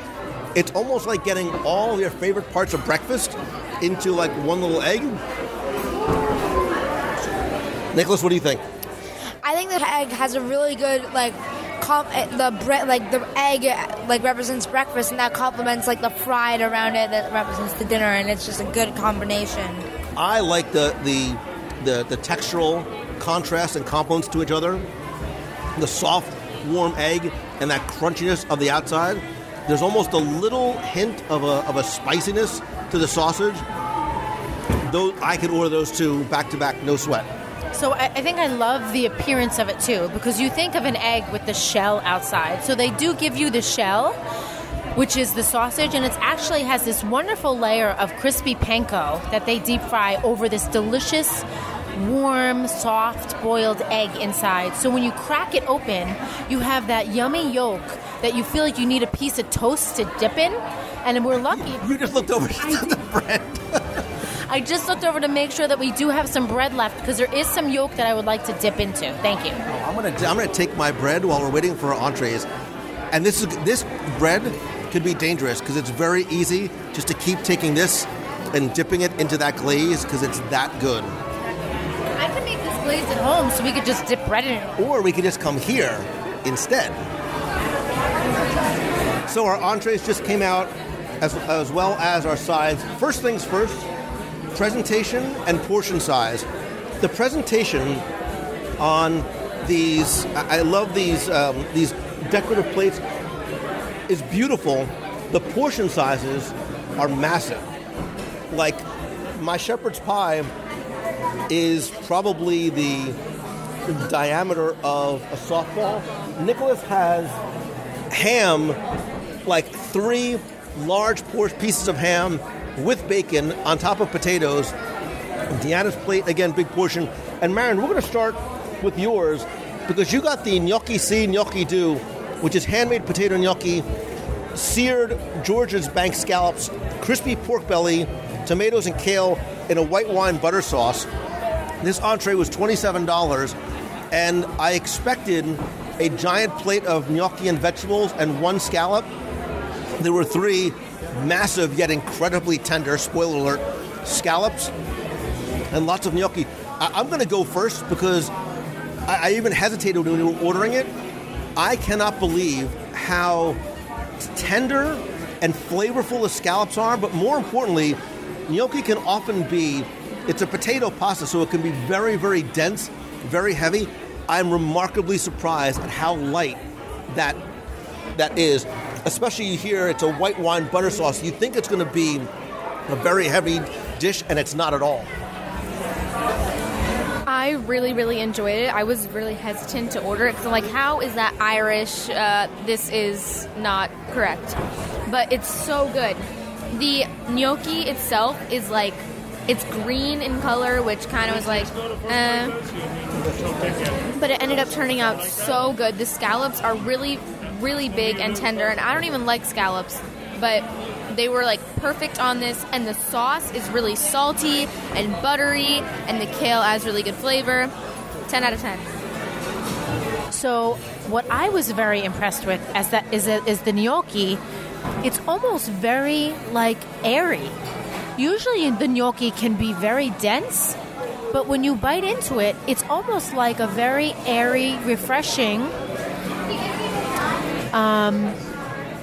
It's almost like getting all your favorite parts of breakfast into like one little egg. Nicholas, what do you think? I think the egg has a really good the egg represents breakfast, and that complements like the fried around it that represents the dinner, and it's just a good combination. I like the textural contrast and complements to each other. The soft, warm egg and that crunchiness of the outside. There's almost a little hint of a spiciness to the sausage. Though I could order those two back to back, no sweat. So I think I love the appearance of it too, because you think of an egg with the shell outside. So they do give you the shell, which is the sausage, and it actually has this wonderful layer of crispy panko that they deep fry over this delicious, warm, soft, boiled egg inside. So when you crack it open, you have that yummy yolk that you feel like you need a piece of toast to dip in, and we're lucky. You just looked over to the bread. I just looked over to make sure that we do have some bread left, because there is some yolk that I would like to dip into. Thank you. I'm gonna take my bread while we're waiting for our entrees. And this bread could be dangerous because it's very easy just to keep taking this and dipping it into that glaze because it's that good. I could make this glaze at home so we could just dip bread in it. Or we could just come here instead. So our entrees just came out as well as our sides. First things first, presentation and portion size. The presentation on I love these decorative plates. It's beautiful. The portion sizes are massive. Like, my shepherd's pie is probably the diameter of a softball. Nicholas has ham, like 3 large pieces of ham with bacon on top of potatoes. Deanna's plate, again, big portion. And Marion, we're going to start with yours because you got the gnocchi si, gnocchi do, which is handmade potato gnocchi, seared George's Bank scallops, crispy pork belly, tomatoes and kale in a white wine butter sauce. This entree was $27, and I expected a giant plate of gnocchi and vegetables and 1 scallop. There were 3 massive yet incredibly tender, spoiler alert, scallops and lots of gnocchi. I'm going to go first because I even hesitated when we were ordering it. I cannot believe how tender and flavorful the scallops are, but more importantly, gnocchi can often be, it's a potato pasta, so it can be very, very dense, very heavy. I'm remarkably surprised at how light that is, especially here, it's a white wine butter sauce. You think it's going to be a very heavy dish, and it's not at all. I really, really enjoyed it. I was really hesitant to order it because I'm like, how is that Irish? This is not correct. But it's so good. The gnocchi itself is like, it's green in color, which kind of was like, But it ended up turning out so good. The scallops are really, really big and tender, and I don't even like scallops, but they were like perfect on this, and the sauce is really salty and buttery, and the kale has really good flavor. 10 out of 10. So what I was very impressed with is the gnocchi. It's almost very like airy. Usually the gnocchi can be very dense, but when you bite into it, it's almost like a very airy, refreshing,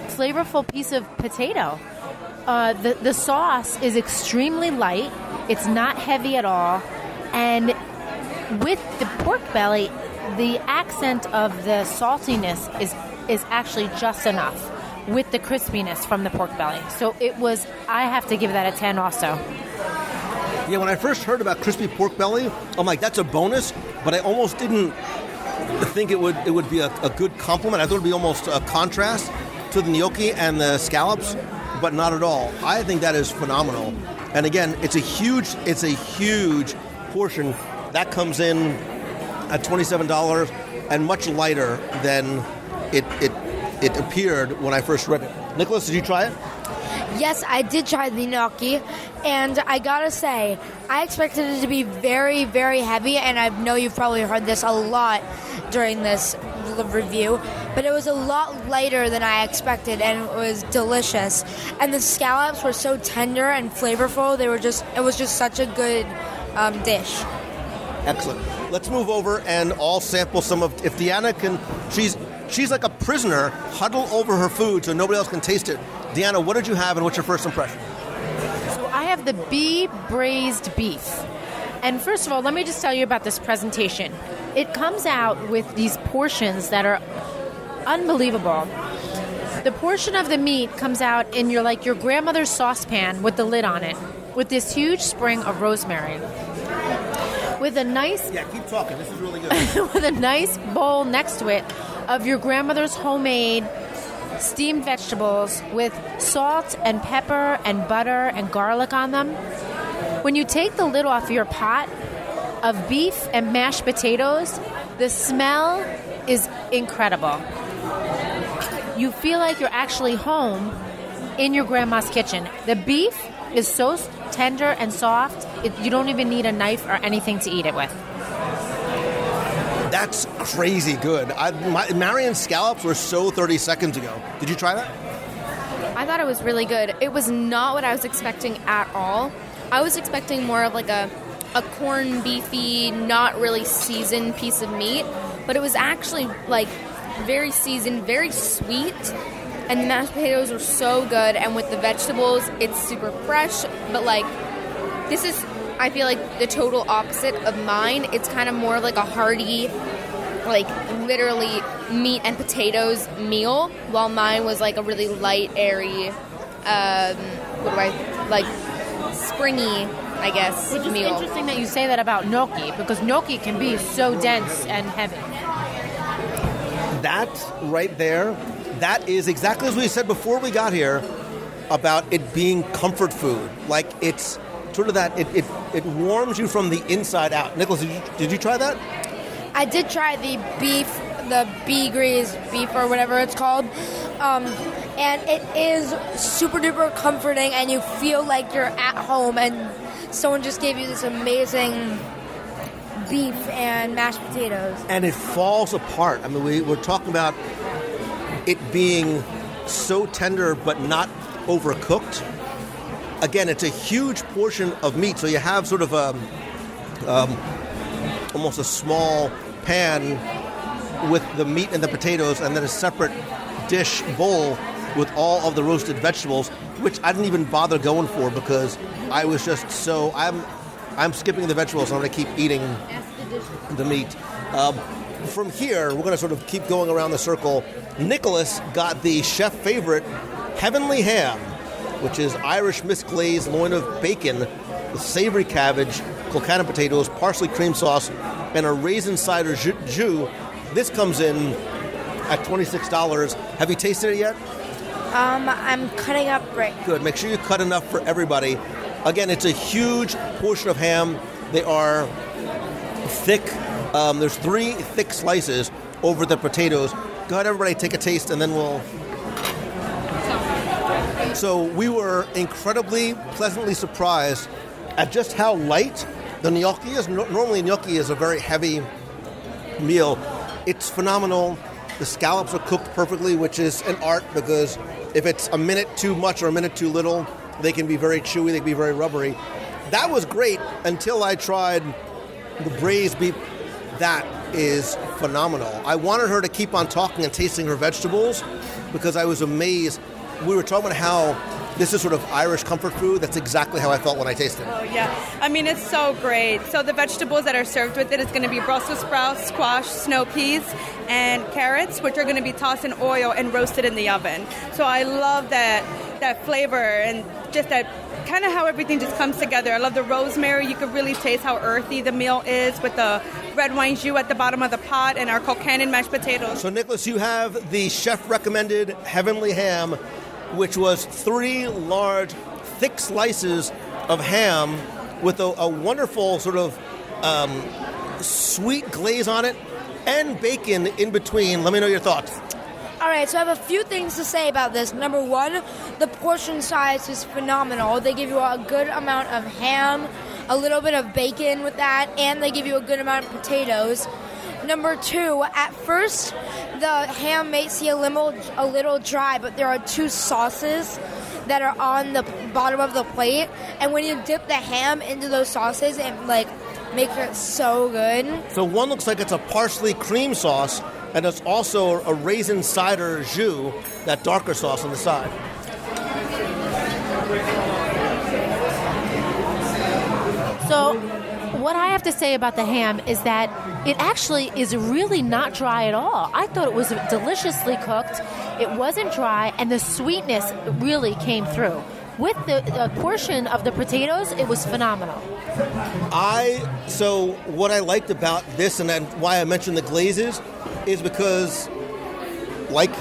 flavorful piece of potato. The sauce is extremely light. It's not heavy at all. And with the pork belly, the accent of the saltiness is actually just enough with the crispiness from the pork belly. So I have to give that a 10 also. Yeah, when I first heard about crispy pork belly, I'm like, that's a bonus, but I almost didn't think it would be a good compliment. I thought it would be almost a contrast to the gnocchi and the scallops, but not at all. I think that is phenomenal. And again, it's a huge portion. That comes in at $27 and much lighter than it appeared when I first read it. Nicholas, did you try it? Yes, I did try the gnocchi, and I gotta say, I expected it to be very, very heavy, and I know you've probably heard this a lot during this review, but it was a lot lighter than I expected, and it was delicious. And the scallops were so tender and flavorful. It was just such a good dish. Excellent. Let's move over and all sample some of. If Deanna can, she's like a prisoner, huddle over her food so nobody else can taste it. Deanna, what did you have, and what's your first impression? So I have the bee braised beef. And first of all, let me just tell you about this presentation. It comes out with these portions that are unbelievable. The portion of the meat comes out in your grandmother's saucepan with the lid on it, with this huge sprig of rosemary. With a nice... Yeah, keep talking. This is really good. With a nice bowl next to it of your grandmother's homemade steamed vegetables with salt and pepper and butter and garlic on them. When you take the lid off your pot of beef and mashed potatoes, the smell is incredible. You feel like you're actually home in your grandma's kitchen. The beef is so tender and soft, you don't even need a knife or anything to eat it with. That's crazy good. Marion's scallops were so 30 seconds ago. Did you try that? I thought it was really good. It was not what I was expecting at all. I was expecting more of like a corned beefy, not really seasoned piece of meat, but it was actually like very seasoned, very sweet, and the mashed potatoes were so good, and with the vegetables, it's super fresh, but like, this is, I feel like, the total opposite of mine. It's kind of more like a hearty, like literally meat and potatoes meal, while mine was like a really light, airy, springy, I guess, Which is meal. interesting that you say that about gnocchi, because gnocchi can be so dense and heavy. That right there, that is exactly as we said before we got here about it being comfort food. Like, it's sort of that, it warms you from the inside out. Nicholas, did you try that? I did try the bee grease beef or whatever it's called. And it is super duper comforting, and you feel like you're at home and someone just gave you this amazing beef and mashed potatoes. And it falls apart. I mean, we're talking about it being so tender but not overcooked. Again, it's a huge portion of meat, so you have sort of almost a small pan with the meat and the potatoes, and then a separate dish bowl with all of the roasted vegetables, which I didn't even bother going for because I was just so I'm skipping the vegetables and I'm going to keep eating the meat. From here, we're going to sort of keep going around the circle. Nicholas got the chef favorite Heavenly Ham, which is Irish misglazed loin of bacon with savory cabbage, Colcannon potatoes, parsley cream sauce, and a raisin cider jus. This comes in at $26. Have you tasted it yet? I'm cutting up right now. Good. Make sure you cut enough for everybody. Again, it's a huge portion of ham. They are thick. There's 3 thick slices over the potatoes. Go ahead, everybody, take a taste, and then we'll... So we were incredibly pleasantly surprised at just how light the gnocchi is. Normally, gnocchi is a very heavy meal. It's phenomenal. The scallops are cooked perfectly, which is an art because if it's a minute too much or a minute too little, they can be very chewy, they can be very rubbery. That was great until I tried the braised beef. That is phenomenal. I wanted her to keep on talking and tasting her vegetables because I was amazed. We were talking about how this is sort of Irish comfort food. That's exactly how I felt when I tasted it. Oh, yeah. I mean, it's so great. So the vegetables that are served with it is going to be Brussels sprouts, squash, snow peas, and carrots, which are going to be tossed in oil and roasted in the oven. So I love that flavor and just that kind of how everything just comes together. I love the rosemary. You can really taste how earthy the meal is with the red wine jus at the bottom of the pot and our Colcannon mashed potatoes. So, Nicholas, you have the chef-recommended Heavenly Ham, which was 3 large, thick slices of ham with a wonderful sort of sweet glaze on it and bacon in between. Let me know your thoughts. All right, so I have a few things to say about this. Number 1, the portion size is phenomenal. They give you a good amount of ham, a little bit of bacon with that, and they give you a good amount of potatoes. Number 2, at first, the ham may seem a little dry, but there are 2 sauces that are on the bottom of the plate, and when you dip the ham into those sauces, it makes it so good. So one looks like it's a parsley cream sauce, and it's also a raisin cider jus, that darker sauce on the side. So what I have to say about the ham is that it actually is really not dry at all. I thought it was deliciously cooked. It wasn't dry, and the sweetness really came through. With the portion of the potatoes, it was phenomenal. So what I liked about this, and then why I mentioned the glazes, is because, like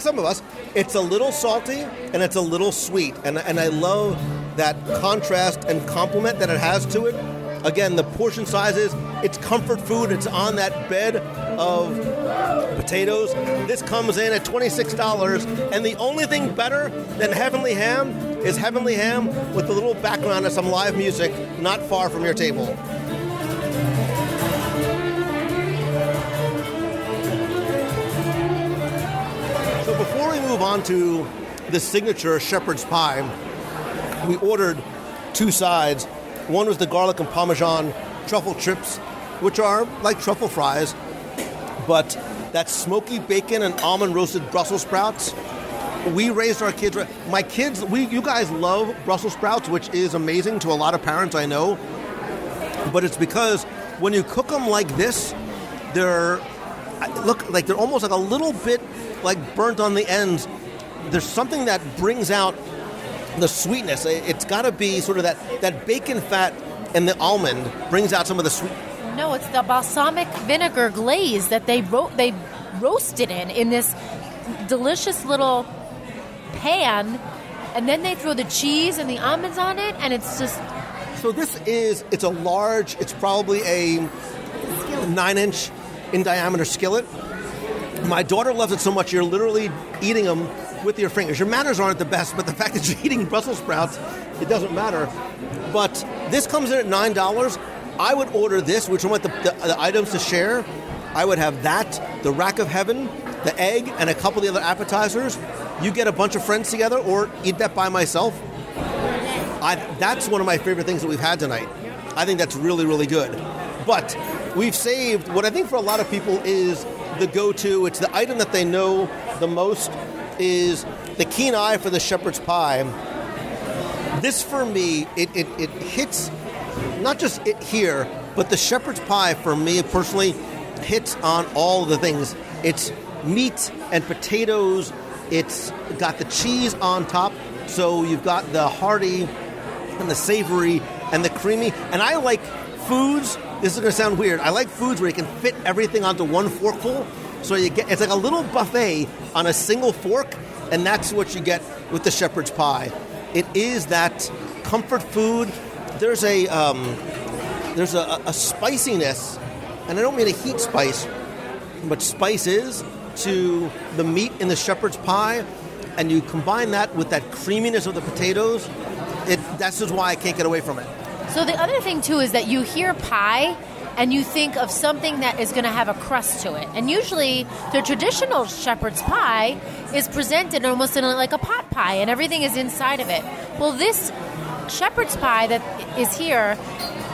some of us, it's a little salty and it's a little sweet, and I love that contrast and complement that it has to it. Again, the portion sizes, it's comfort food. It's on that bed of potatoes. This comes in at $26, and the only thing better than Heavenly Ham is Heavenly Ham with a little background of some live music not far from your table. So before we move on to the signature shepherd's pie, we ordered 2 sides. One was the garlic and parmesan truffle chips, which are like truffle fries, but that's smoky bacon and almond roasted Brussels sprouts. We raised our kids. My kids, you guys love Brussels sprouts, which is amazing to a lot of parents I know. But it's because when you cook them like this, they're almost like a little bit like burnt on the ends. There's something that brings out the sweetness. It's got to be sort of that bacon fat and the almond brings out some of the sweet. No, it's the balsamic vinegar glaze that they roasted in this delicious little pan, and then they throw the cheese and the almonds on it, and it's just... So it's a large, it's probably a 9-inch in diameter skillet. My daughter loves it so much you're literally eating them with your fingers. Your manners aren't the best, but the fact that you're eating Brussels sprouts, it doesn't matter. But this comes in at $9. I would order this, which I want the items to share. I would have that, the Rack of Heaven, the egg, and a couple of the other appetizers. You get a bunch of friends together or eat that by myself. That's one of my favorite things that we've had tonight. I think that's really, really good. But we've saved what I think for a lot of people is the go-to. It's the item that they know the most is the keen eye for the shepherd's pie. This, for me, it hits not just it here, but the shepherd's pie, for me personally, hits on all the things. It's meat and potatoes. It's got the cheese on top. So you've got the hearty and the savory and the creamy. And I like foods, this is going to sound weird, I like foods where you can fit everything onto one forkful. So it's like a little buffet on a single fork, and that's what you get with the shepherd's pie. It is that comfort food. There's a spiciness, and I don't mean a heat spice, but spices to the meat in the shepherd's pie, and you combine that with that creaminess of the potatoes. That's just why I can't get away from it. So the other thing, too, is that you hear pie and you think of something that is going to have a crust to it. And usually the traditional shepherd's pie is presented almost in like a pot pie, and everything is inside of it. Well, this shepherd's pie that is here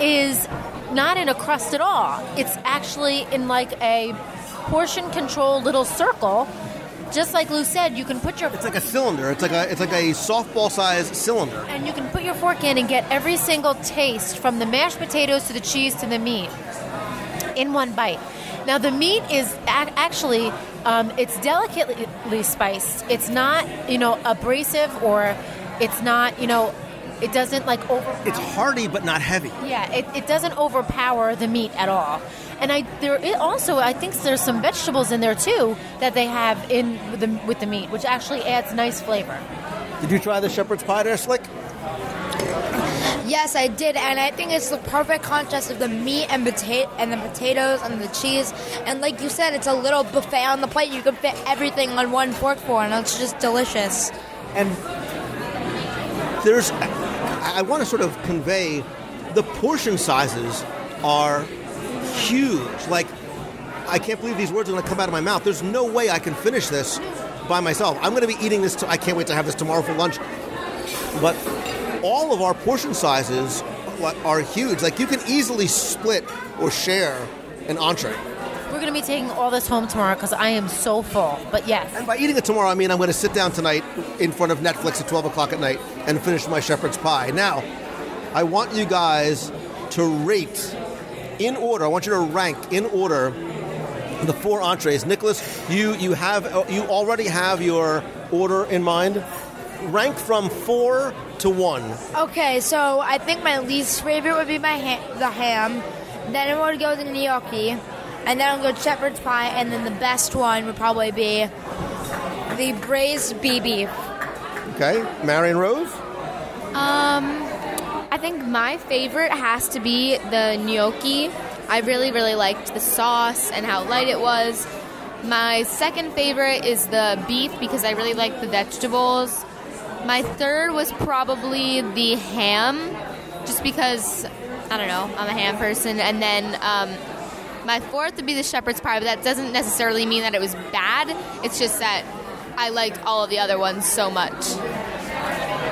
is not in a crust at all. It's actually in like a portion-controlled little circle. Just like Lou said, you can put your... It's like a cylinder. It's like a softball-sized cylinder. And you can put your fork in and get every single taste from the mashed potatoes to the cheese to the meat in one bite. Now, the meat is actually, it's delicately spiced. It's not, abrasive, or it's not, it doesn't like overpower. It's hearty but not heavy. Yeah, it doesn't overpower the meat at all. And I think there's some vegetables in there too that they have with the meat, which actually adds nice flavor. Did you try the shepherd's pie there, Slick? Yes, I did, and I think it's the perfect contrast of the meat and the potatoes and the cheese. And like you said, it's a little buffet on the plate. You can fit everything on one forkful, and it's just delicious. And I want to sort of convey the portion sizes are huge. Like, I can't believe these words are going to come out of my mouth. There's no way I can finish this by myself. I'm going to be eating this. I can't wait to have this tomorrow for lunch. But all of our portion sizes are huge. Like, you can easily split or share an entree. We're going to be taking all this home tomorrow because I am so full. But yes. And by eating it tomorrow, I mean I'm going to sit down tonight in front of Netflix at 12 o'clock at night and finish my shepherd's pie. Now, I want you guys to rate in order. I want you to rank in order the 4 entrees. Nicholas, you already have your order in mind. Rank from 4 to 1. Okay, so I think my least favorite would be the ham. Then I would go to the gnocchi, and then I'll go shepherd's pie, and then the best one would probably be the braised beef. Okay, Marion Rose? I think my favorite has to be the gnocchi. I really, really liked the sauce and how light it was. My second favorite is the beef because I really like the vegetables. My third was probably the ham, just because, I don't know, I'm a ham person. And then my fourth would be the shepherd's pie, but that doesn't necessarily mean that it was bad. It's just that I liked all of the other ones so much.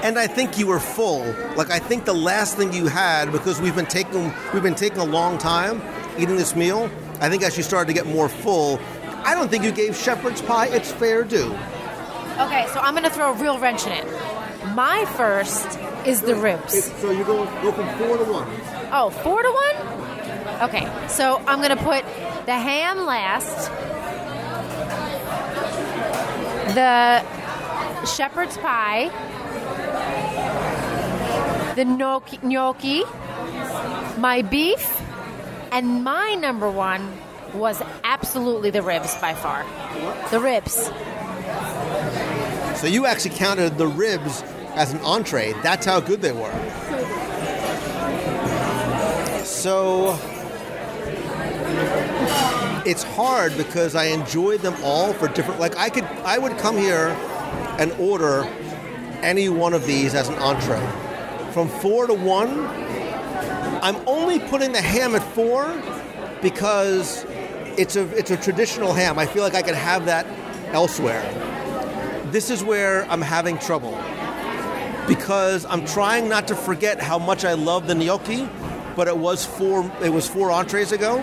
And I think you were full. Like, I think the last thing you had, because we've been taking a long time eating this meal, I think as you started to get more full, I don't think you gave shepherd's pie its fair due. Okay, so I'm going to throw a real wrench in it. My first is the ribs. So you go from 4 to 1. Oh, 4 to 1? Okay, so I'm going to put the ham last, the shepherd's pie, the gnocchi, my beef, and my number one was absolutely the ribs by far. The ribs. So you actually counted the ribs as an entree. That's how good they were. So it's hard because I enjoyed them all for different. Like I would come here and order any one of these as an entree. From 4 to 1, I'm only putting the ham at 4 because it's a traditional ham. I feel like I could have that elsewhere. This is where I'm having trouble because I'm trying not to forget how much I love the gnocchi, but it was 4 entrees ago.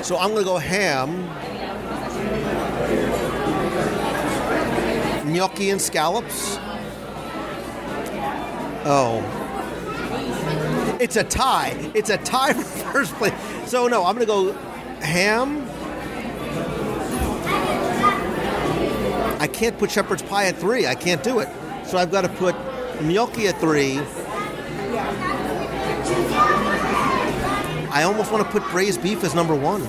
So I'm going to go ham, gnocchi and scallops. Oh. It's a tie. It's a tie for first place. So no, I'm going to go ham. I can't put shepherd's pie at 3. I can't do it. So I've got to put gnocchi at 3. I almost want to put braised beef as number 1.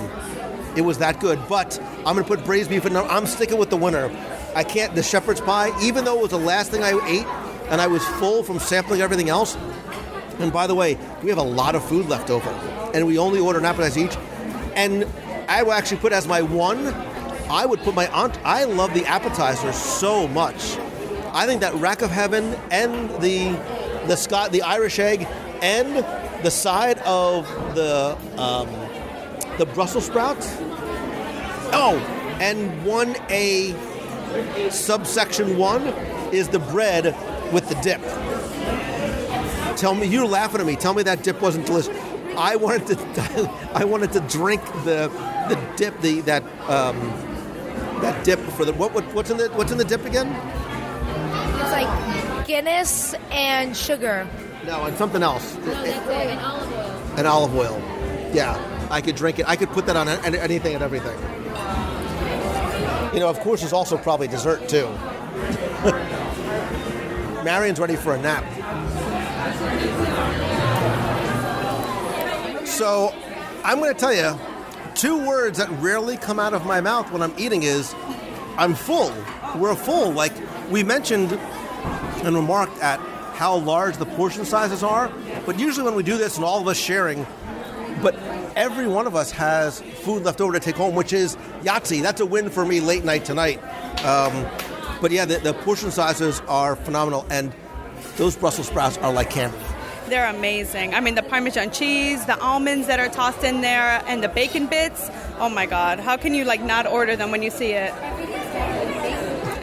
It was that good. But I'm going to put braised beef at I'm sticking with the winner. I can't. The shepherd's pie, even though it was the last thing I ate, and I was full from sampling everything else. And by the way, we have a lot of food left over, and we only order an appetizer each. And I will actually put as my 1, I would put I love the appetizer so much. I think that Rack of Heaven and the Irish egg and the side of the Brussels sprouts. Oh, and 1A subsection 1 is the bread with the dip. Tell me, you're laughing at me. Tell me that dip wasn't delicious. I wanted to drink the dip, that dip for the what's in the dip again? It's like Guinness and sugar. No, and something else. And olive oil. And olive oil. Yeah, I could drink it. I could put that on anything and everything. Of course, there's also probably dessert too. Marion's ready for a nap. So, I'm going to tell you, 2 words that rarely come out of my mouth when I'm eating is, I'm full. We're full. Like, we mentioned and remarked at how large the portion sizes are, but usually when we do this and all of us sharing, but every one of us has food left over to take home, which is Yahtzee. That's a win for me late night tonight. But yeah, the portion sizes are phenomenal, and those Brussels sprouts are like candy. They're amazing. I mean, the Parmesan cheese, the almonds that are tossed in there, and the bacon bits. Oh my God. How can you not order them when you see it?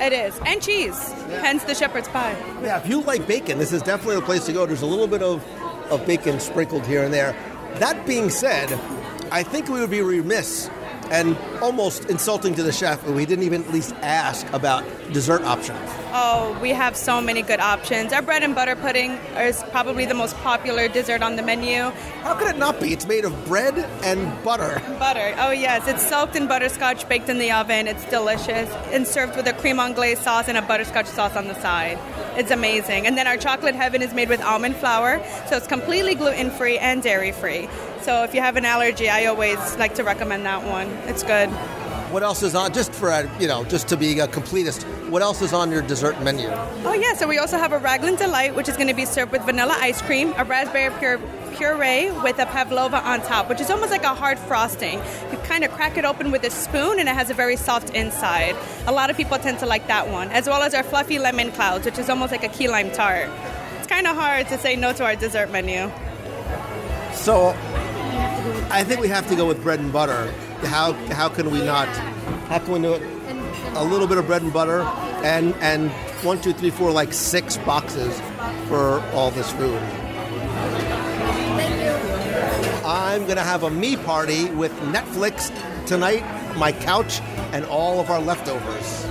It is. And cheese. Yeah. Hence the shepherd's pie. Yeah, if you like bacon, this is definitely the place to go. There's a little bit of bacon sprinkled here and there. That being said, I think we would be remiss and almost insulting to the chef if we didn't even at least ask about dessert options. Oh, we have so many good options. Our bread and butter pudding is probably the most popular dessert on the menu. How could it not be? It's made of bread and butter. Butter. Oh, yes. It's soaked in butterscotch, baked in the oven. It's delicious. And served with a creme anglaise sauce and a butterscotch sauce on the side. It's amazing. And then our chocolate heaven is made with almond flour, so it's completely gluten-free and dairy-free. So if you have an allergy, I always like to recommend that one. It's good. What else is on, just to be a completist, what else is on your dessert menu? Oh, yeah. So we also have a Raglan Delight, which is going to be served with vanilla ice cream, a raspberry puree with a pavlova on top, which is almost like a hard frosting. You kind of crack it open with a spoon, and it has a very soft inside. A lot of people tend to like that one, as well as our fluffy lemon clouds, which is almost like a key lime tart. It's kind of hard to say no to our dessert menu. So I think we have to go with bread and butter. How can we not? How can we do it? A little bit of bread and butter, and 1, 2, 3, 4, like 6 boxes for all this food. I'm gonna have a me party with Netflix tonight, my couch, and all of our leftovers.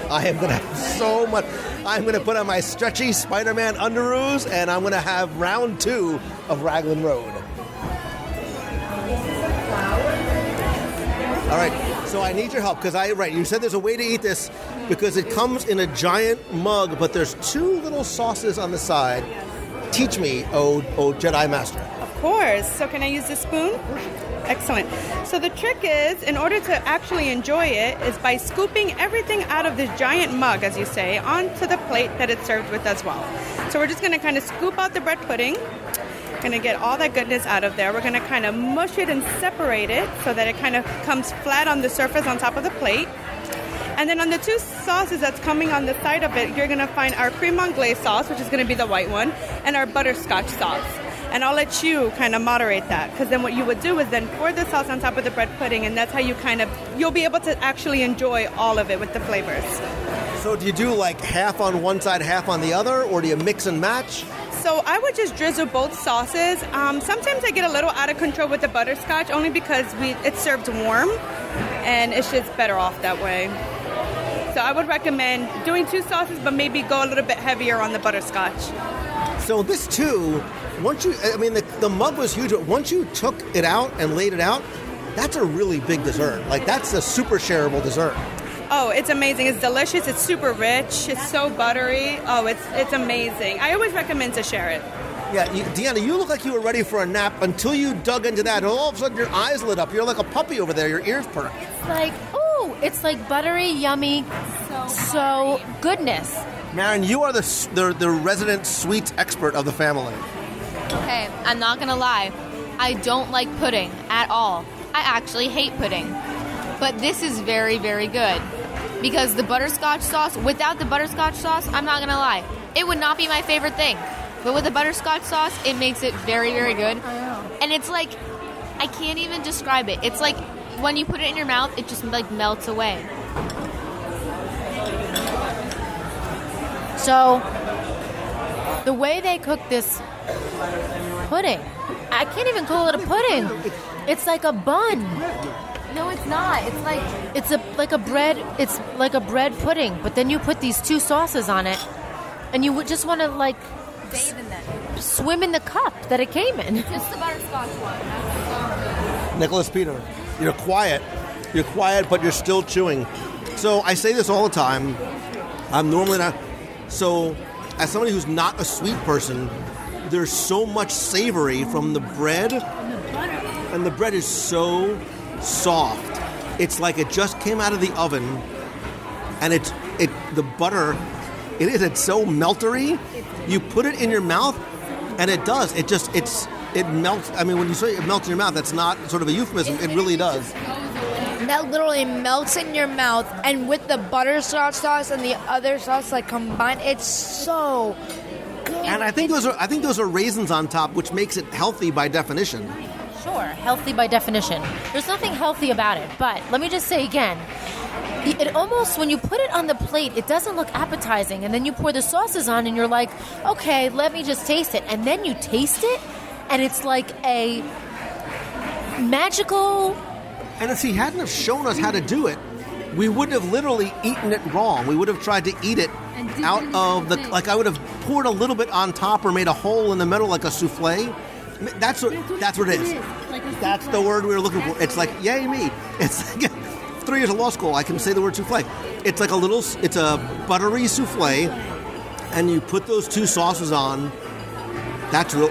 I am gonna have so much. I'm gonna put on my stretchy Spider-Man underoos, and I'm gonna have round 2 of Raglan Road. All right, so I need your help because you said there's a way to eat this because it comes in a giant mug, but there's 2 little sauces on the side. Teach me, oh Jedi Master. Of course. So can I use the spoon? Excellent. So the trick is, in order to actually enjoy it, is by scooping everything out of this giant mug, as you say, onto the plate that it's served with as well. So we're just going to kind of scoop out the bread pudding. Going to get all that goodness out of there. We're going to kind of mush it and separate it so that it kind of comes flat on the surface on top of the plate. And then on the 2 sauces that's coming on the side of it, you're going to find our cream anglaise sauce, which is going to be the white one, and our butterscotch sauce. And I'll let you kind of moderate that, because then what you would do is then pour the sauce on top of the bread pudding, and that's how you'll be able to actually enjoy all of it with the flavors. So do you do like half on one side, half on the other, or do you mix and match? So I would just drizzle both sauces. Sometimes I get a little out of control with the butterscotch, only because it's served warm, and it's just better off that way. So I would recommend doing 2 sauces, but maybe go a little bit heavier on the butterscotch. So this too, the mug was huge, but once you took it out and laid it out, that's a really big dessert. Like, that's a super shareable dessert. Oh, it's amazing. It's delicious. It's super rich. It's so buttery. Oh, it's amazing. I always recommend to share it. Yeah, Deanna, you look like you were ready for a nap until you dug into that, and all of a sudden your eyes lit up. You're like a puppy over there. Your ears perked. It's like buttery, yummy, so goodness. Maren, you are the resident sweets expert of the family. Okay, I'm not going to lie. I don't like pudding at all. I actually hate pudding. But this is very, very good. Because the butterscotch sauce, without the butterscotch sauce, I'm not going to lie, it would not be my favorite thing. But with the butterscotch sauce, it makes it very, very good. And it's like, I can't even describe it. It's like, when you put it in your mouth, it just like melts away. So, the way they cook this pudding, I can't even call it a pudding. It's like a bun. No, it's not. It's like a bread pudding, but then you put these 2 sauces on it, and you would just want to like bathe in them, swim in the cup that it came in. Just the butterscotch one. Nicholas Peter, you're quiet, but you're still chewing. So I say this all the time. I'm normally not. So, as somebody who's not a sweet person, there's so much savory from the bread, and the bread is so soft. It's like it just came out of the oven, and the butter. It's so meltery. You put it in your mouth, and it does. It melts. I mean, when you say it melts in your mouth, that's not sort of a euphemism. It really does. That literally melts in your mouth, and with the butterscotch sauce and the other sauce like combined, it's so good. And I think those are raisins on top, which makes it healthy by definition. Sure, healthy by definition. There's nothing healthy about it, but let me just say again, it almost, when you put it on the plate, it doesn't look appetizing, and then you pour the sauces on, and you're like, okay, let me just taste it, and then you taste it, and it's like a magical. And if he hadn't have shown us how to do it, we would have literally eaten it wrong. We would have tried to eat it out of the, like I would have poured a little bit on top or made a hole in the middle like a souffle. That's what it is. That's the word we were looking for. It's like, yay me. It's like 3 years of law school, I can say the word souffle. It's like it's a buttery souffle, and you put those 2 sauces on. That's real.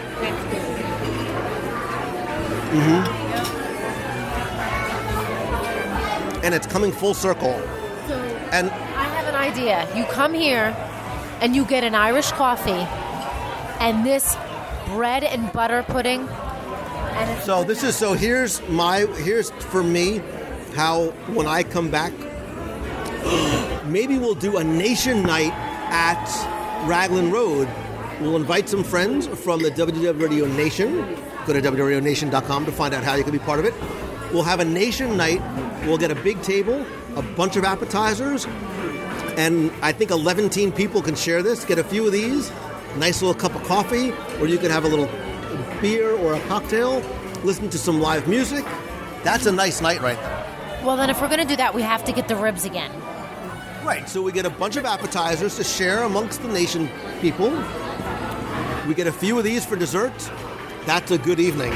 Mm-hmm. And it's coming full circle. And I have an idea. You come here and you get an Irish coffee and this bread and butter pudding. And here's for me how when I come back, maybe we'll do a nation night at Raglan Road. We'll invite some friends from the WDW Radio Nation. Go to WDWRadioNation.com to find out how you can be part of it. We'll have a nation night. We'll get a big table, a bunch of appetizers, and I think 11 people can share this. Get a few of these, nice little cup of coffee, or you could have a little beer or a cocktail, listen to some live music. That's a nice night right there. Well, then if we're going to do that, we have to get the ribs again. Right, so we get a bunch of appetizers to share amongst the nation people. We get a few of these for dessert. That's a good evening.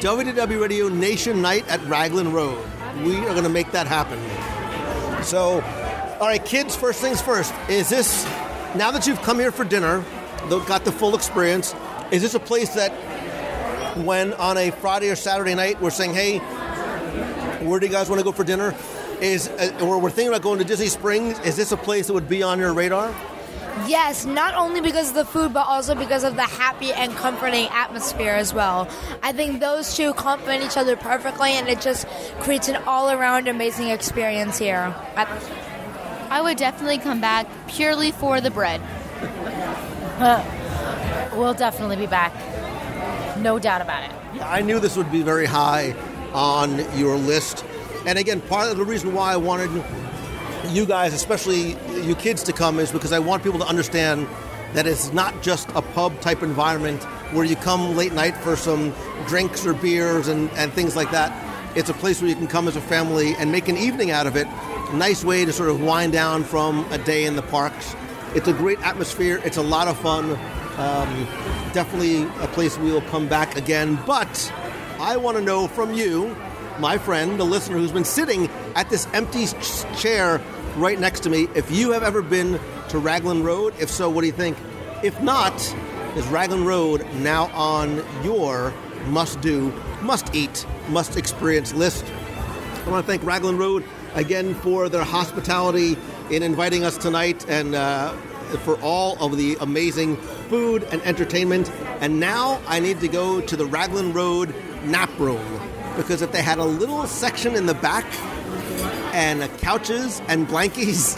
WDW Radio Nation Night at Raglan Road. We are going to make that happen. So, all right, kids, first things first. Is this, now that you've come here for dinner, got the full experience, is this a place that when on a Friday or Saturday night we're saying, hey, where do you guys want to go for dinner? Or we're thinking about going to Disney Springs, is this a place that would be on your radar? Yes, not only because of the food, but also because of the happy and comforting atmosphere as well. I think those two complement each other perfectly, and it just creates an all-around amazing experience here. I would definitely come back purely for the bread. We'll definitely be back. No doubt about it. Yeah, I knew this would be very high on your list. And again, part of the reason why I wanted you guys, especially you kids, to come is because I want people to understand that it's not just a pub type environment where you come late night for some drinks or beers and things like that. It's a place where you can come as a family and make an evening out of it. A nice way to sort of wind down from a day in the parks. It's a great atmosphere. It's a lot of fun. Definitely a place we will come back again. But I want to know from you, my friend, the listener who's been sitting at this empty chair right next to me, if you have ever been to Raglan Road. If so, what do you think? If not, is Raglan Road now on your must-do, must-eat, must-experience list? I want to thank Raglan Road again for their hospitality in inviting us tonight and for all of the amazing food and entertainment. And now I need to go to the Raglan Road nap room, because if they had a little section in the back and couches and blankies,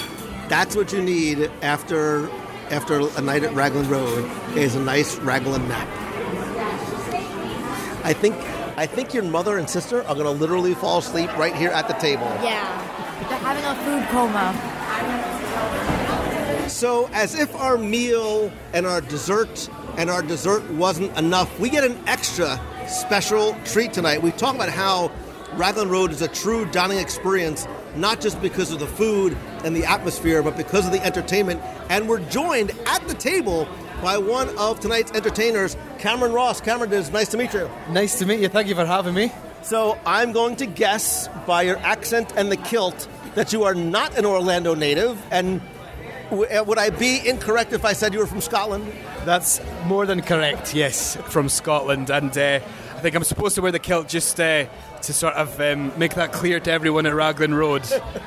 that's what you need after a night at Raglan Road, is a nice Raglan nap. I think your mother and sister are going to literally fall asleep right here at the table. Yeah, they're having a food coma. So as if our meal and our dessert wasn't enough, we get an extra special treat tonight. We talk about how Raglan Road is a true dining experience, not just because of the food and the atmosphere, but because of the entertainment. And we're joined at the table by one of tonight's entertainers, Cameron Ross. Cameron, it's nice to meet you. Nice to meet you. Thank you for having me. So I'm going to guess by your accent and the kilt that you are not an Orlando native. And would I be incorrect if I said you were from Scotland? That's more than correct, yes, from Scotland. And I think I'm supposed to wear the kilt just to sort of make that clear to everyone at Raglan Road.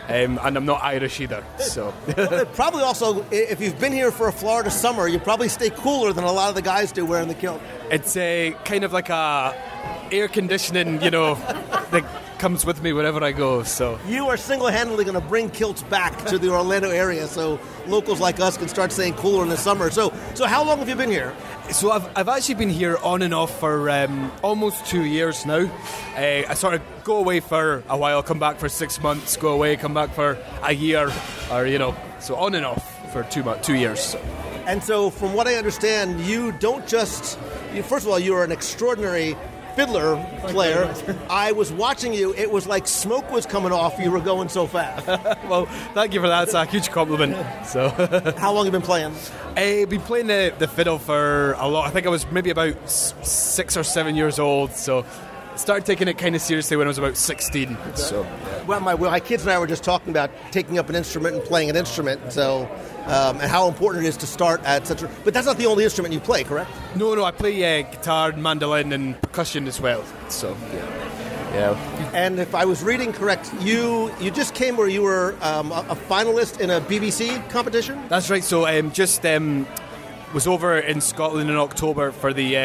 And I'm not Irish either. So well, probably also, if you've been here for a Florida summer, you probably stay cooler than a lot of the guys do wearing the kilt. It's a kind of like a air conditioning, that comes with me wherever I go. So you are single-handedly going to bring kilts back to the Orlando area, so locals like us can start staying cooler in the summer. So how long have you been here? So I've actually been here on and off for almost 2 years now. I sort of go away for a while, come back for 6 months, go away, come back for a year, or so on and off for 2 years. And so from what I understand, you don't just, first of all, you're an extraordinary fiddler player. I was watching you. It was like smoke was coming off. You were going so fast. Well, thank you for that. It's a huge compliment. So, how long have you been playing? I've been playing the fiddle for a lot. I think I was maybe about 6 or 7 years old. So, started taking it kind of seriously when I was about 16. So, yeah. Well, my kids and I were just talking about taking up an instrument and playing an instrument. So, and how important it is to start at such a... But that's not the only instrument you play, correct? No, I play guitar, mandolin, and percussion as well. So, yeah. And if I was reading correct, you just came where you were a finalist in a BBC competition? That's right. So, was over in Scotland in October for the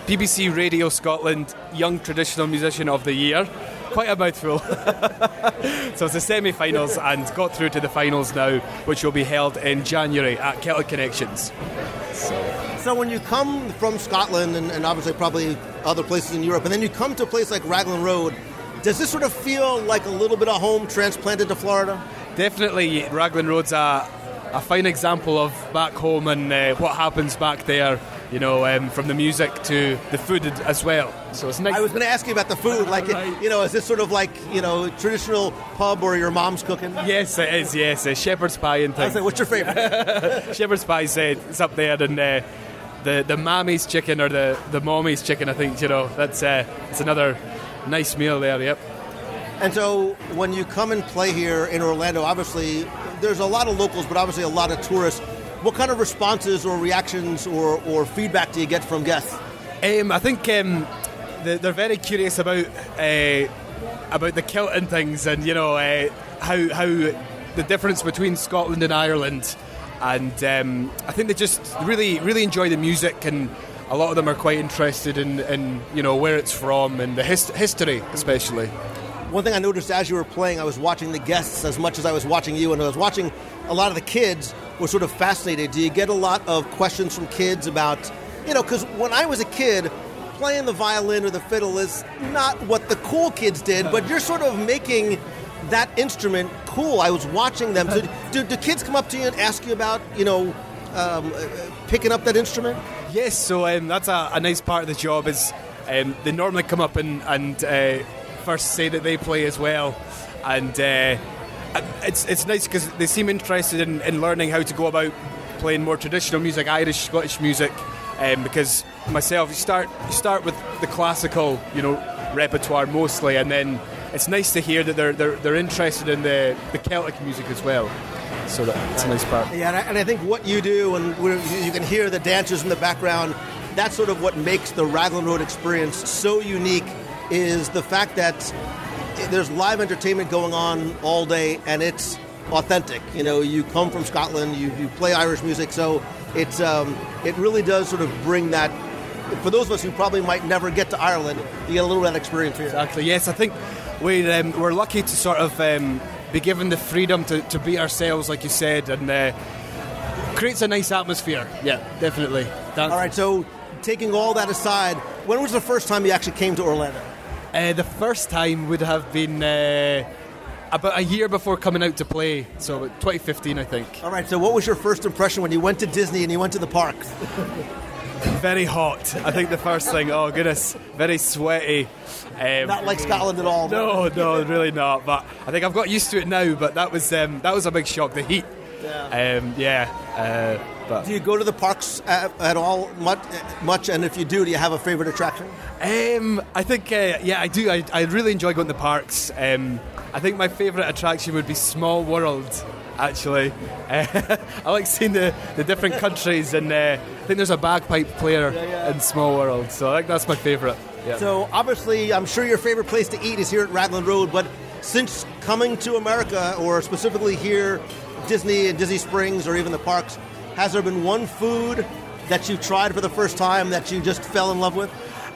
BBC Radio Scotland Young Traditional Musician of the Year. Quite a mouthful. So it's the semi-finals and got through to the finals now, which will be held in January at Celtic Connections. So when you come from Scotland and obviously probably other places in Europe, and then you come to a place like Raglan Road, does this sort of feel like a little bit of home transplanted to Florida? Definitely. Raglan Road's a fine example of back home and what happens back there, from the music to the food as well. So it's nice. I was going to ask you about the food. Like, right. Is this sort of like, traditional pub where your mom's cooking? Yes, it is, yes. Shepherd's pie and things. What's your favorite? Shepherd's pie is up there, and the mammy's chicken or the mommy's chicken, I think, that's it's another nice meal there, yep. And so when you come and play here in Orlando, obviously there's a lot of locals, but obviously a lot of tourists. What kind of responses or reactions or feedback do you get from guests? I think they're very curious about the kilt and things, and how the difference between Scotland and Ireland. And I think they just really enjoy the music, and a lot of them are quite interested in where it's from and the history especially. One thing I noticed as you were playing, I was watching the guests as much as I was watching you, and I was watching a lot of the kids were sort of fascinated. Do you get a lot of questions from kids about, because when I was a kid, playing the violin or the fiddle is not what the cool kids did, but you're sort of making that instrument cool. I was watching them. So do kids come up to you and ask you about, picking up that instrument? Yes, so that's a nice part of the job is they normally come up and first say that they play as well, and it's nice because they seem interested in learning how to go about playing more traditional music, Irish, Scottish music, because myself, you start with the classical, repertoire mostly, and then it's nice to hear that they're interested in the Celtic music as well. So that's a nice part. Yeah, and I think what you do, and you can hear the dancers in the background, that's sort of what makes the Raglan Road experience so unique, is the fact that there's live entertainment going on all day, and it's authentic. You come from Scotland, you play Irish music, so it really does sort of bring that. For those of us who probably might never get to Ireland, you get a little bit of that experience here. Exactly, yes. I think we're lucky to sort of be given the freedom to be ourselves, like you said, and creates a nice atmosphere. Yeah, definitely. All right, so taking all that aside, when was the first time you actually came to Orlando? The first time would have been about a year before coming out to play, so about 2015, I think. All right, so what was your first impression when you went to Disney and you went to the parks? Very hot. I think the first thing, oh goodness, very sweaty. Not like Scotland at all. No, really not. But I think I've got used to it now. But that was a big shock. The heat. Yeah. But do you go to the parks at all much? And if you do you have a favorite attraction? I think I do. I really enjoy going to the parks. I think my favorite attraction would be Small World. Actually, I like seeing the different countries, and I think there's a bagpipe player in Small World, so I think that's my favourite. Yeah. So obviously, I'm sure your favourite place to eat is here at Raglan Road, but since coming to America, or specifically here, Disney and Disney Springs, or even the parks, has there been one food that you tried for the first time that you just fell in love with?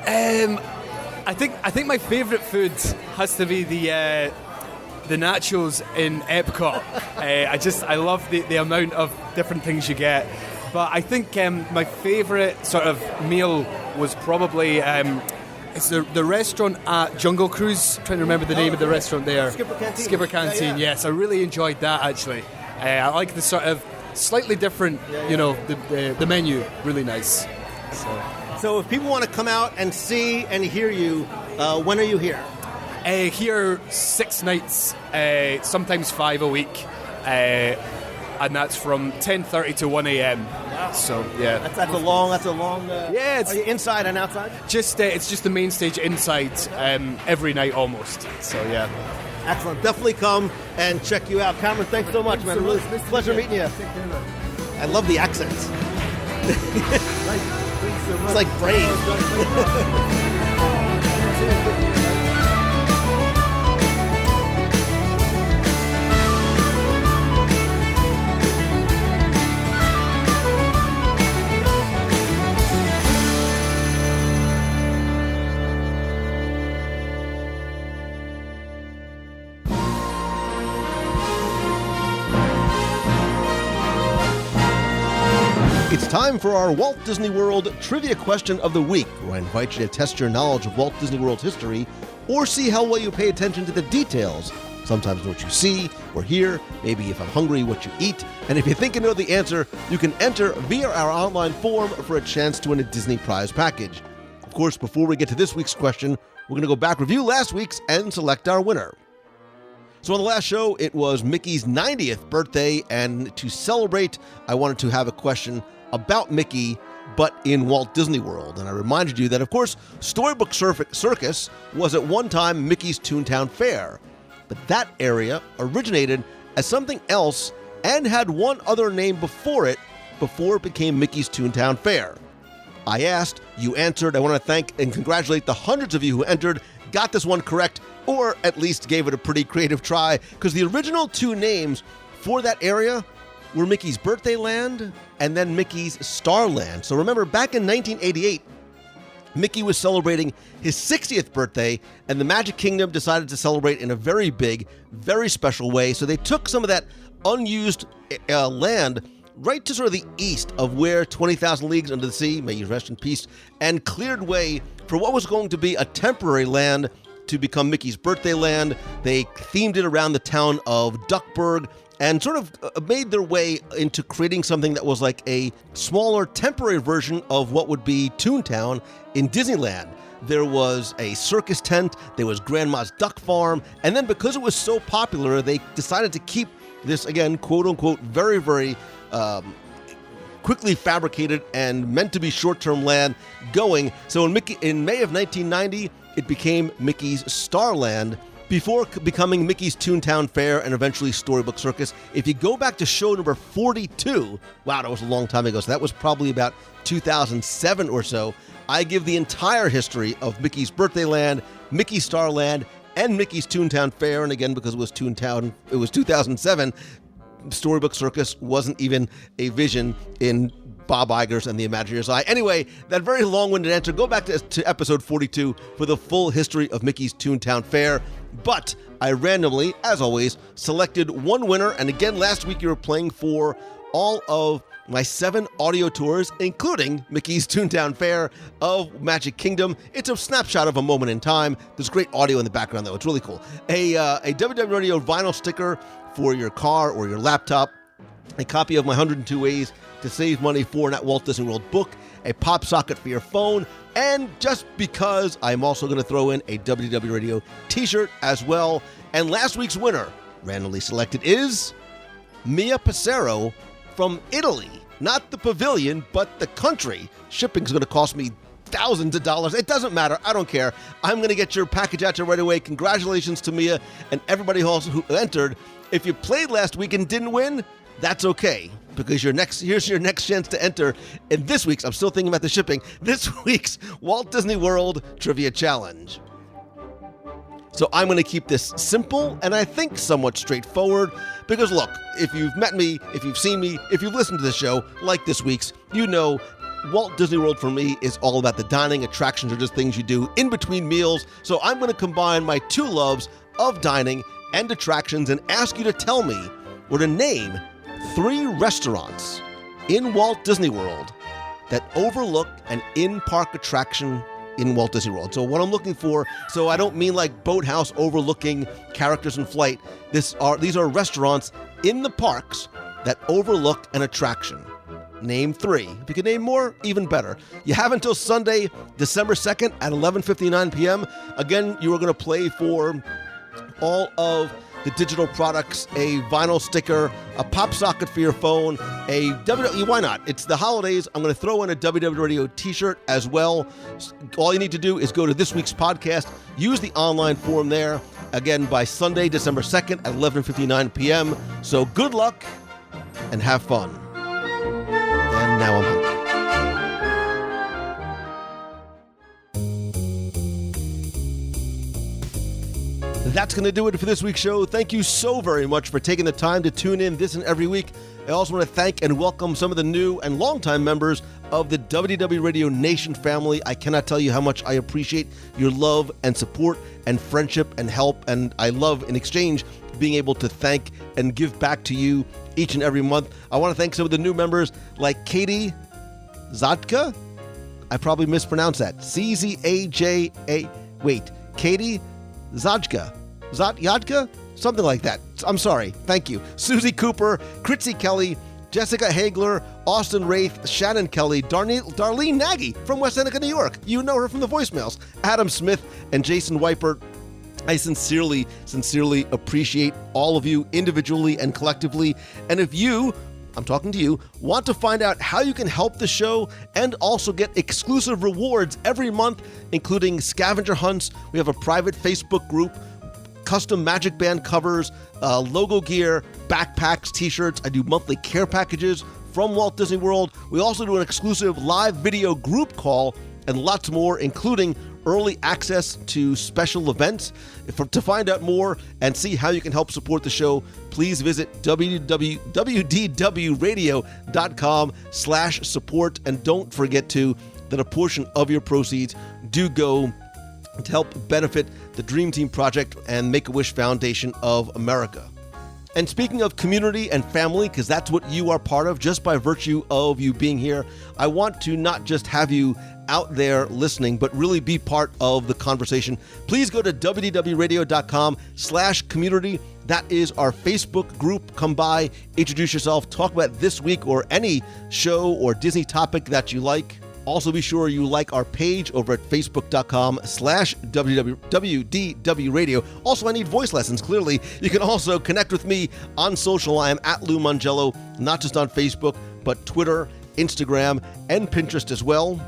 I think my favourite food has to be the nachos in Epcot. I love the amount of different things you get. But I think my favourite sort of meal was probably it's the restaurant at Jungle Cruise. I'm trying to remember the name of the restaurant there. Skipper Canteen. Yes, I really enjoyed that actually. I like the sort of slightly different, the menu. Really nice. So if people want to come out and see and hear you, when are you here? Here 6 nights, sometimes 5 a week, and that's from 10:30 to 1 a.m. Wow. So yeah, that's a long. Yeah, it's are you inside and outside. It's just the main stage inside every night almost. So yeah, excellent. Definitely come and check you out, Cameron. Thanks so much, man. Really pleasure meeting you. I love the accent. It's like brave. It's time for our Walt Disney World Trivia Question of the Week, where I invite you to test your knowledge of Walt Disney World's history or see how well you pay attention to the details. Sometimes what you see or hear, maybe if I'm hungry, what you eat. And if you think you know the answer, you can enter via our online form for a chance to win a Disney prize package. Of course, before we get to this week's question, we're going to go back, review last week's, and select our winner. So on the last show, it was Mickey's 90th birthday, and to celebrate, I wanted to have a question about Mickey, but in Walt Disney World. And I reminded you that, of course, Storybook Circus was at one time Mickey's Toontown Fair. but that area originated as something else and had one other name before it became Mickey's Toontown Fair. I asked, you answered. I want to thank and congratulate the hundreds of you who entered, got this one correct, or at least gave it a pretty creative try, because the original two names for that area were Mickey's Birthday Land and then Mickey's Star Land. So remember, back in 1988, Mickey was celebrating his 60th birthday, and the Magic Kingdom decided to celebrate in a very big, very special way. So they took some of that unused land right to sort of the east of where 20,000 Leagues Under the Sea, may you rest in peace, and cleared way for what was going to be a temporary land to become Mickey's Birthday Land. They themed it around the town of Duckburg and sort of made their way into creating something that was like a smaller, temporary version of what would be Toontown in Disneyland. There was a circus tent, there was Grandma's Duck Farm, and then because it was so popular, they decided to keep this, again, quote-unquote, very, very quickly fabricated and meant to be short-term land going. So in May of 1990, it became Mickey's Star Land, before becoming Mickey's Toontown Fair and eventually Storybook Circus. If you go back to show number 42, wow, that was a long time ago, so that was probably about 2007 or so, I give the entire history of Mickey's Birthday Land, Mickey's Star Land, and Mickey's Toontown Fair. And again, because it was 2007, Storybook Circus wasn't even a vision in Bob Iger's and the Imagineer's eye. Anyway, that very long-winded answer, go back to episode 42 for the full history of Mickey's Toontown Fair. But I randomly, as always, selected one winner. And again, last week you were playing for all of my 7 audio tours, including Mickey's Toontown Fair of Magic Kingdom. It's a snapshot of a moment in time. There's great audio in the background, though. It's really cool. A WDW Radio vinyl sticker for your car or your laptop, a copy of my 102 Ways to Save Money for an at Walt Disney World book, a pop socket for your phone, and just because, I'm also going to throw in a WDW Radio t-shirt as well. And last week's winner, randomly selected, is Mia Passero from Italy. Not the pavilion, but the country. Shipping's going to cost me thousands of dollars. It doesn't matter. I don't care. I'm going to get your package out to you right away. Congratulations to Mia and everybody else who entered. If you played last week and didn't win, that's okay, because here's your next chance to enter in this week's, I'm still thinking about the shipping, this week's Walt Disney World Trivia Challenge. So I'm going to keep this simple and I think somewhat straightforward, because look, if you've met me, if you've seen me, if you've listened to the show, like this week's, you know Walt Disney World for me is all about the dining. Attractions are just things you do in between meals. So I'm going to combine my two loves of dining and attractions and ask you to tell me, or to name, 3 restaurants in Walt Disney World that overlook an in-park attraction in Walt Disney World. So what I'm looking for, so I don't mean like Boathouse overlooking characters in flight. These are restaurants in the parks that overlook an attraction. Name 3. If you can name more, even better. You have until Sunday, December 2nd at 11:59 p.m. Again, you are going to play for all of the digital products, a vinyl sticker, a pop socket for your phone, why not? It's the holidays. I'm going to throw in a WDW Radio t-shirt as well. All you need to do is go to this week's podcast, use the online form there, again, by Sunday, December 2nd at 11:59 p.m. So good luck and have fun. And now I'm hungry. That's going to do it for this week's show. Thank you so very much for taking the time to tune in this and every week. I also want to thank and welcome some of the new and longtime members of the WDW Radio Nation family. I cannot tell you how much I appreciate your love and support and friendship and help, and I love, in exchange, being able to thank and give back to you each and every month. I want to thank some of the new members like Katie Zadka. I probably mispronounced that. CZAJA. Wait, Katie Zadka. Yadka? Something like that. I'm sorry. Thank you. Susie Cooper, Kritzy Kelly, Jessica Hagler, Austin Wraith, Shannon Kelly, Darlene Nagy from West Seneca, New York. You know her from the voicemails. Adam Smith and Jason Weipert. I sincerely appreciate all of you individually and collectively. And if you, I'm talking to you, want to find out how you can help the show and also get exclusive rewards every month, including scavenger hunts, we have a private Facebook group, custom Magic Band covers, logo gear, backpacks, t-shirts. I do monthly care packages from Walt Disney World. We also do an exclusive live video group call and lots more, including early access to special events. To find out more and see how you can help support the show, please visit WDWRadio.com/support. And don't forget that a portion of your proceeds do go to help benefit the Dream Team Project and Make-A-Wish Foundation of America. And speaking of community and family, because that's what you are part of just by virtue of you being here, I want to not just have you out there listening, but really be part of the conversation. Please go to WDWRadio.com/community. That is our Facebook group. Come by, introduce yourself, talk about this week or any show or Disney topic that you like. Also, be sure you like our page over at facebook.com/WDW Radio. Also, I need voice lessons, clearly. You can also connect with me on social. I am at Lou Mongello, not just on Facebook, but Twitter, Instagram, and Pinterest as well.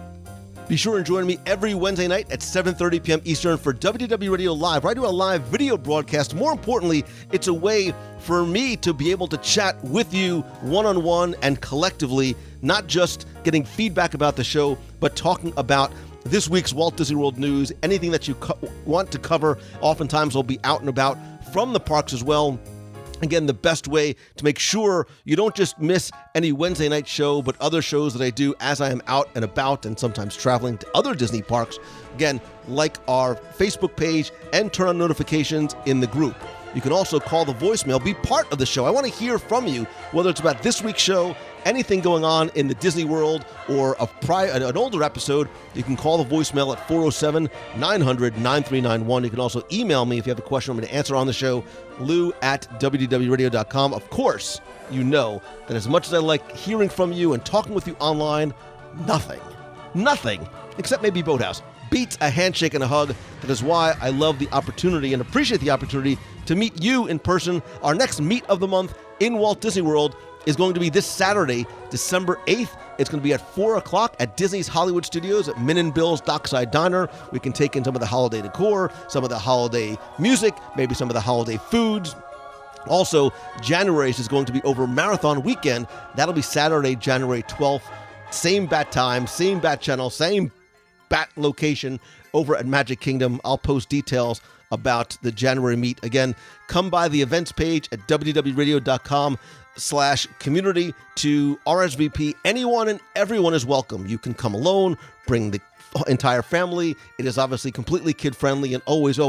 Be sure and join me every Wednesday night at 7:30 p.m. Eastern for WDW Radio Live, where I do a live video broadcast. More importantly, it's a way for me to be able to chat with you one-on-one and collectively, not just getting feedback about the show, but talking about this week's Walt Disney World news, anything that you want to cover. Oftentimes I'll be out and about from the parks as well. Again, the best way to make sure you don't just miss any Wednesday night show, but other shows that I do as I am out and about and sometimes traveling to other Disney parks. Again, like our Facebook page and turn on notifications in the group. You can also call the voicemail, be part of the show. I want to hear from you, whether it's about this week's show, anything going on in the Disney World, or an older episode. You can call the voicemail at 407-900-9391. You can also email me if you have a question I'm going to answer on the show, lou@wdwradio.com. Of course, you know that as much as I like hearing from you and talking with you online, nothing, except maybe Boathouse, beats a handshake and a hug. That is why I love the opportunity and appreciate the opportunity to meet you in person. Our next meet of the month in Walt Disney World is going to be this Saturday, December 8th. It's going to be at 4 o'clock at Disney's Hollywood Studios at Min and Bill's Dockside Diner. We can take in some of the holiday decor, some of the holiday music, maybe some of the holiday foods. Also, January's is going to be over Marathon Weekend. That'll be Saturday, January 12th. Same bat time, same bat channel, same bat location over at Magic Kingdom. I'll post details about the January meet. Again, come by the events page at www.radio.com/community to RSVP. Anyone and everyone is welcome. You can come alone, bring the entire family. It is obviously completely kid-friendly and always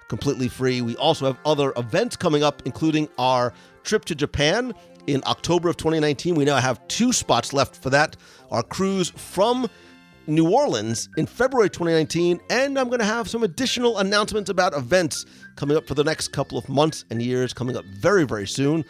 completely free. We also have other events coming up, including our trip to Japan in October of 2019. We now have 2 spots left for that. Our cruise from New Orleans in February 2019, and I'm going to have some additional announcements about events coming up for the next couple of months and years, coming up very, very soon.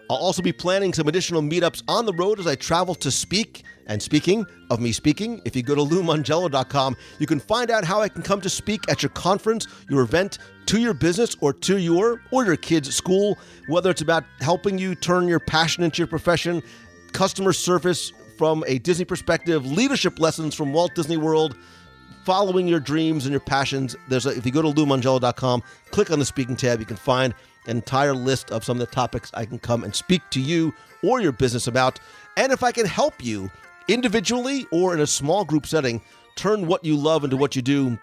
I'll also be planning some additional meetups on the road as I travel to speak. And speaking of me speaking, if you go to LouMongello.com, you can find out how I can come to speak at your conference, your event, to your business, or to your kids' school, whether it's about helping you turn your passion into your profession, customer service from a Disney perspective, leadership lessons from Walt Disney World, following your dreams and your passions. If you go to LouMongello.com, click on the speaking tab, you can find an entire list of some of the topics I can come and speak to you or your business about. And if I can help you individually or in a small group setting, turn what you love into what you do,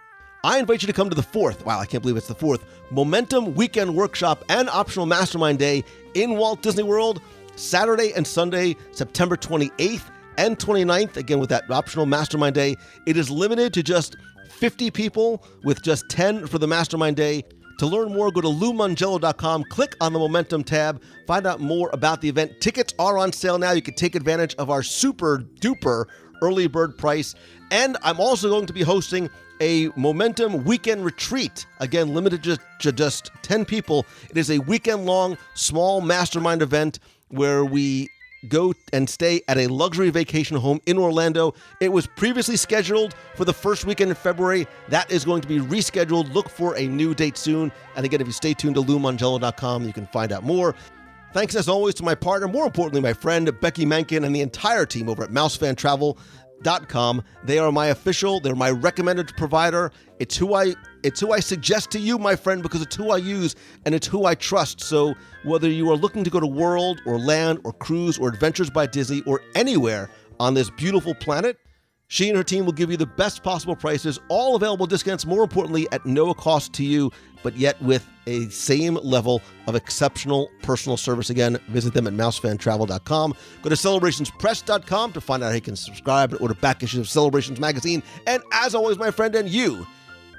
I invite you to come to the 4th, wow, I can't believe it's the 4th, Momentum Weekend Workshop and Optional Mastermind Day in Walt Disney World, Saturday and Sunday, September 28th and 29th, again with that Optional Mastermind Day. It is limited to just 50 people with just 10 for the Mastermind Day. To learn more, go to LouMongello.com, click on the Momentum tab, find out more about the event. Tickets are on sale now. You can take advantage of our super duper early bird price. And I'm also going to be hosting a Momentum weekend retreat. Again, limited to just 10 people. It is a weekend-long small mastermind event where we go and stay at a luxury vacation home in Orlando. It was previously scheduled for the first weekend in February. That is going to be rescheduled. Look for a new date soon. And again, if you stay tuned to LouMongello.com, you can find out more. Thanks as always to my partner, more importantly, my friend Becky Menken and the entire team over at Mouse Fan Travel. Press.com. They're my recommended provider. It's who I suggest to you, my friend, because it's who I use and it's who I trust. So whether you are looking to go to world or land or cruise or Adventures by Disney or anywhere on this beautiful planet, she and her team will give you the best possible prices, all available discounts, more importantly, at no cost to you, but yet with a same level of exceptional personal service. Again, visit them at mousefantravel.com. Go to celebrationspress.com to find out how you can subscribe and order back issues of Celebrations magazine. And as always, my friend, and you,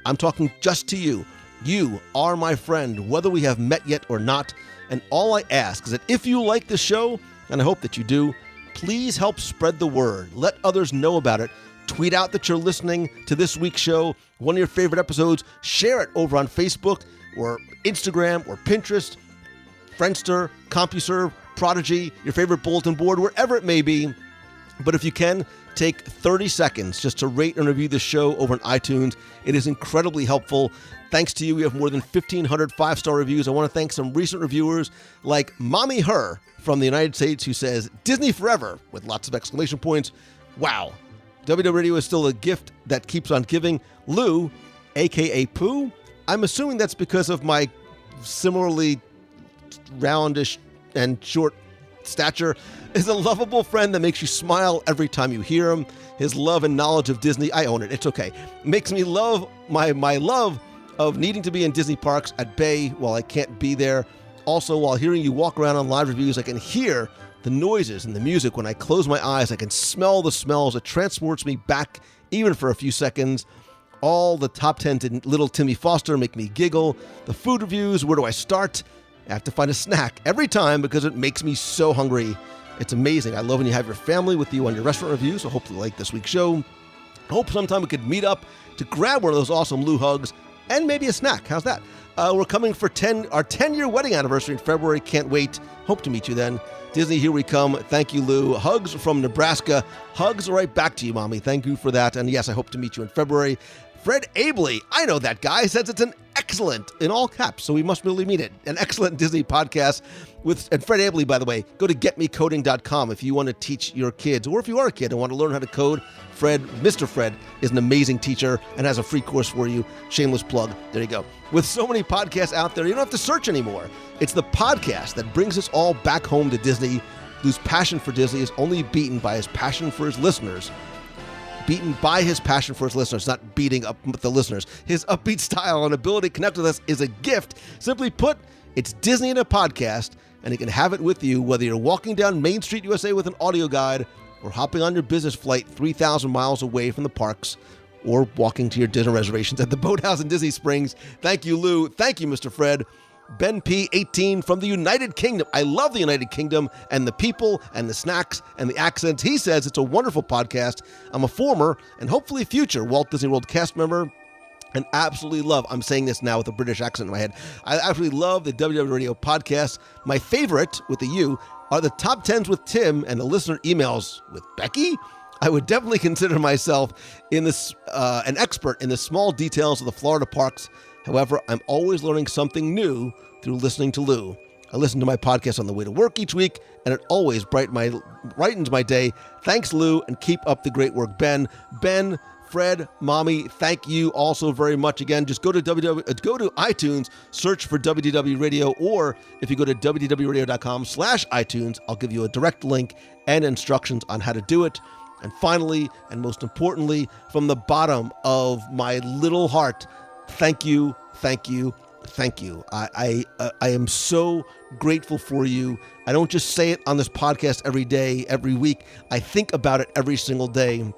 I'm talking just to you. You are my friend, whether we have met yet or not. And all I ask is that if you like the show, and I hope that you do, please help spread the word. Let others know about it. Tweet out that you're listening to this week's show, one of your favorite episodes. Share it over on Facebook or Instagram or Pinterest, Friendster, CompuServe, Prodigy, your favorite bulletin board, wherever it may be. But if you can, take 30 seconds just to rate and review the show over on iTunes. It is incredibly helpful. Thanks to you, we have more than 1,500 five-star reviews. I want to thank some recent reviewers like Mommy Her from the United States, who says, Disney forever, with lots of exclamation points. Wow. WDW Radio is still a gift that keeps on giving. Lou, a.k.a. Pooh, I'm assuming that's because of my similarly roundish and short stature, is a lovable friend that makes you smile every time you hear him. His love and knowledge of Disney, I own it, it's okay, makes me love my love of needing to be in Disney parks at bay while I can't be there. Also, while hearing you walk around on live reviews, I can hear the noises and the music. When I close my eyes, I can smell the smells. It transports me back, even for a few seconds. All the top 10 to Little Timmy Foster make me giggle. The food reviews, where do I start? I have to find a snack every time because it makes me so hungry. It's amazing. I love when you have your family with you on your restaurant reviews, so hopefully you like this week's show. I hope sometime we could meet up to grab one of those awesome Lou hugs and maybe a snack. How's that? We're coming for our 10-year wedding anniversary in February. Can't wait. Hope to meet you then. Disney, here we come. Thank you, Lou. Hugs from Nebraska. Hugs right back to you, Mommy. Thank you for that. And yes, I hope to meet you in February. Fred Abley, I know that guy, says it's an excellent, in all caps, so we must really mean it, an excellent Disney podcast. And Fred Abley, by the way, go to getmecoding.com if you want to teach your kids, or if you are a kid and want to learn how to code. Mr. Fred is an amazing teacher and has a free course for you. Shameless plug. There you go. With so many podcasts out there, you don't have to search anymore. It's the podcast that brings us all back home to Disney, whose passion for Disney is only beaten by his passion for his listeners. Beaten by his passion for his listeners, not beating up the listeners. His upbeat style and ability to connect with us is a gift. Simply put, it's Disney in a podcast, and you can have it with you whether you're walking down Main Street, USA with an audio guide, or hopping on your business flight 3,000 miles away from the parks, or walking to your dinner reservations at the Boathouse in Disney Springs. Thank you, Lou. Thank you, Mr. Fred. Ben P. 18 from the United Kingdom. I love the United Kingdom and the people and the snacks and the accents. He says it's a wonderful podcast. I'm a former and hopefully future Walt Disney World cast member and absolutely love, I'm saying this now with a British accent in my head, I absolutely love the WDW Radio podcast. My favorite, with the U, are the top 10s with Tim and the listener emails with Becky. I would definitely consider myself in this an expert in the small details of the Florida parks. However, I'm always learning something new through listening to Lou. I listen to my podcast on the way to work each week, and it always brightens my day. Thanks, Lou, and keep up the great work. Ben, Fred, Mommy, thank you also very much. Again, just go to iTunes, search for WDW Radio, or if you go to wdwradio.com/iTunes, I'll give you a direct link and instructions on how to do it. And finally, and most importantly, from the bottom of my little heart, thank you, thank you, thank you. I am so grateful for you. I don't just say it on this podcast every day, every week. I think about it every single day.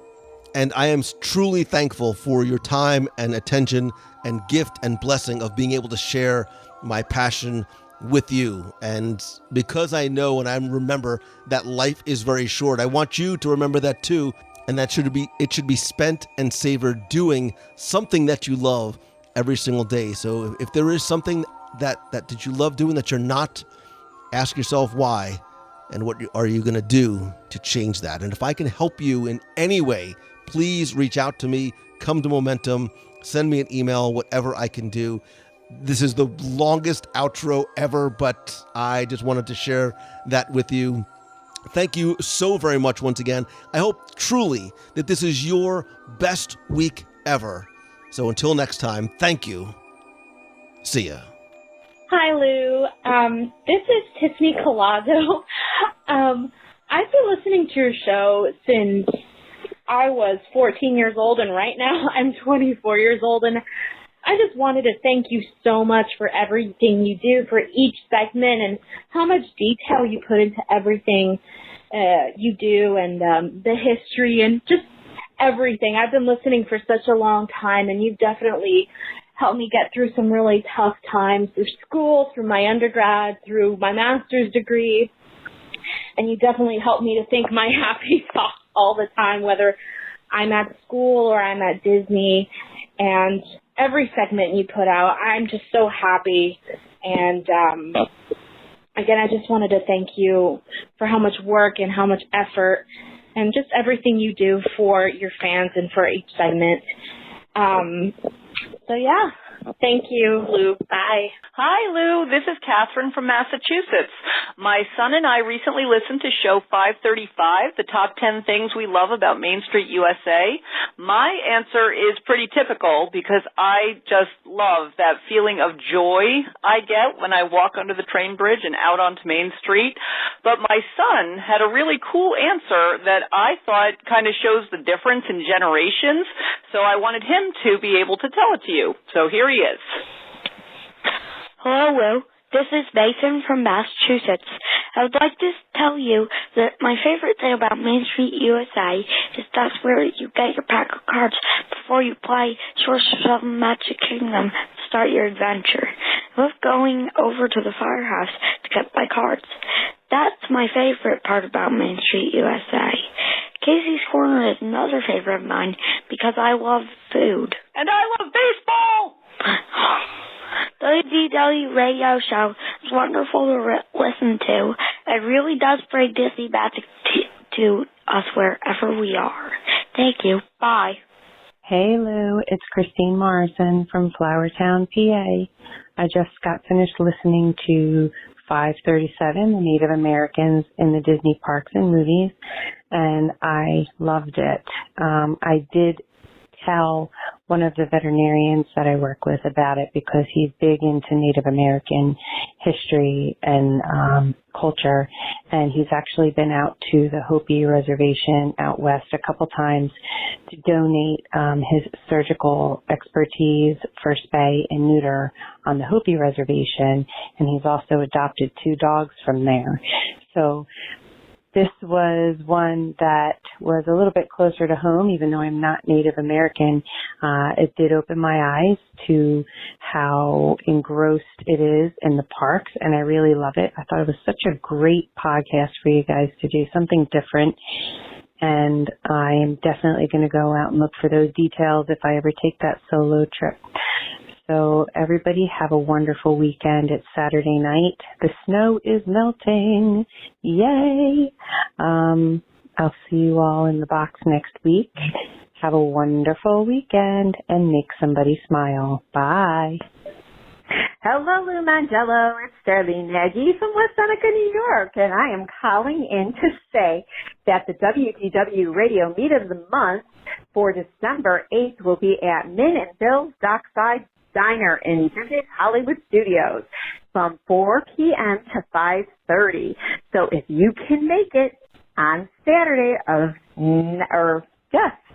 And I am truly thankful for your time and attention and gift and blessing of being able to share my passion with you. And because I know and I remember that life is very short, I want you to remember that too. And it should be spent and savored doing something that you love every single day. So if there is something that you love doing that you're not, ask yourself why and what are you going to do to change that. And if I can help you in any way, please reach out to me, come to Momentum, send me an email, whatever I can do. This is the longest outro ever, but I just wanted to share that with you. thank you so very much once again. I hope truly that this is your best week ever. So until next time, thank you. See ya. Hi, Lou. This is Tiffany Colazzo. I've been listening to your show since I was 14 years old, and right now I'm 24 years old, and I just wanted to thank you so much for everything you do for each segment and how much detail you put into everything you do, and the history and just everything. I've been listening for such a long time, and you've definitely helped me get through some really tough times through school, through my undergrad, through my master's degree. And you definitely helped me to think my happy thoughts all the time, whether I'm at school or I'm at Disney. And every segment you put out, I'm just so happy. And again, I just wanted to thank you for how much work and how much effort and just everything you do for your fans and for each segment. So yeah, thank you, Lou. Bye. Hi, Lou. This is Catherine from Massachusetts. My son and I recently listened to show 535, the top 10 things we love about Main Street USA. My answer is pretty typical because I just love that feeling of joy I get when I walk under the train bridge and out onto Main Street. But my son had a really cool answer that I thought kind of shows the difference in generations, so I wanted him to be able to tell it to you. So here he is. Hello, Lou. This is Mason from Massachusetts. I would like to tell you that my favorite thing about Main Street USA is that's where you get your pack of cards before you play Sorcerers of the Magic Kingdom to start your adventure. I love going over to the firehouse to get my cards. That's my favorite part about Main Street USA. Casey's Corner is another favorite of mine because I love food. And I love baseball! The WDW Radio Show is wonderful to listen to. It really does bring Disney magic to us wherever we are. Thank you. Bye. Hey, Lou. It's Christine Morrison from Flowertown, PA. I just got finished listening to 537, the Native Americans in the Disney parks and movies, and I loved it. I did tell one of the veterinarians that I work with about it because he's big into Native American history and culture, and he's actually been out to the Hopi Reservation out west a couple times to donate his surgical expertise for spay and neuter on the Hopi Reservation, and he's also adopted 2 dogs from there. So this was one that was a little bit closer to home, even though I'm not Native American. It did open my eyes to how engrossed it is in the parks, and I really love it. I thought it was such a great podcast for you guys to do, something different. And I am definitely going to go out and look for those details if I ever take that solo trip. So everybody have a wonderful weekend. It's Saturday night. The snow is melting. Yay! I'll see you all in the box next week. Have a wonderful weekend and make somebody smile. Bye. Hello, Lou Mongello. It's Darlene Nagy from West Seneca, New York, and I am calling in to say that the WDW Radio Meet of the Month for December 8th will be at Min and Bill's Dockside Diner in Disney's Hollywood Studios from 4 p.m. to 5:30. So if you can make it on Saturday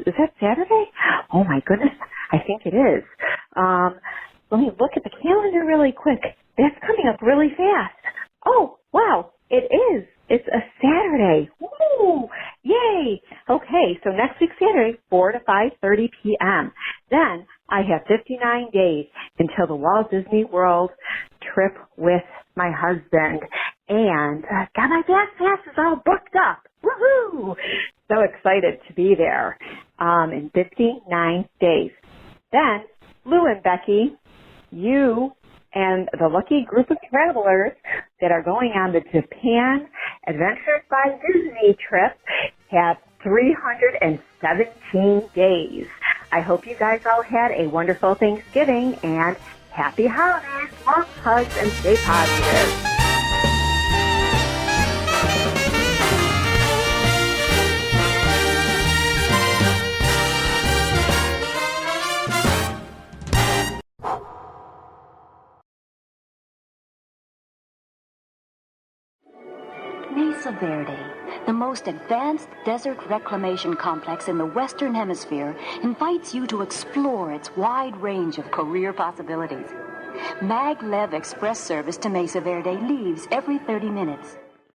is that Saturday? Oh my goodness, I think it is. Let me look at the calendar really quick. That's coming up really fast. Oh, wow, it is. It's a Saturday. Woo! Yay! Okay, so next week Saturday, 4 to 5:30 p.m. Then I have 59 days until the Walt Disney World trip with my husband. And got my fast passes all booked up. Woohoo! So excited to be there in 59 days. Then, Lou and Becky, you and the lucky group of travelers that are going on the Japan Adventures by Disney trip have 317 days. I hope you guys all had a wonderful Thanksgiving and happy holidays. Lots of hugs and stay positive. Mesa Verde, the most advanced desert reclamation complex in the Western Hemisphere, invites you to explore its wide range of career possibilities. Maglev Express service to Mesa Verde leaves every 30 minutes.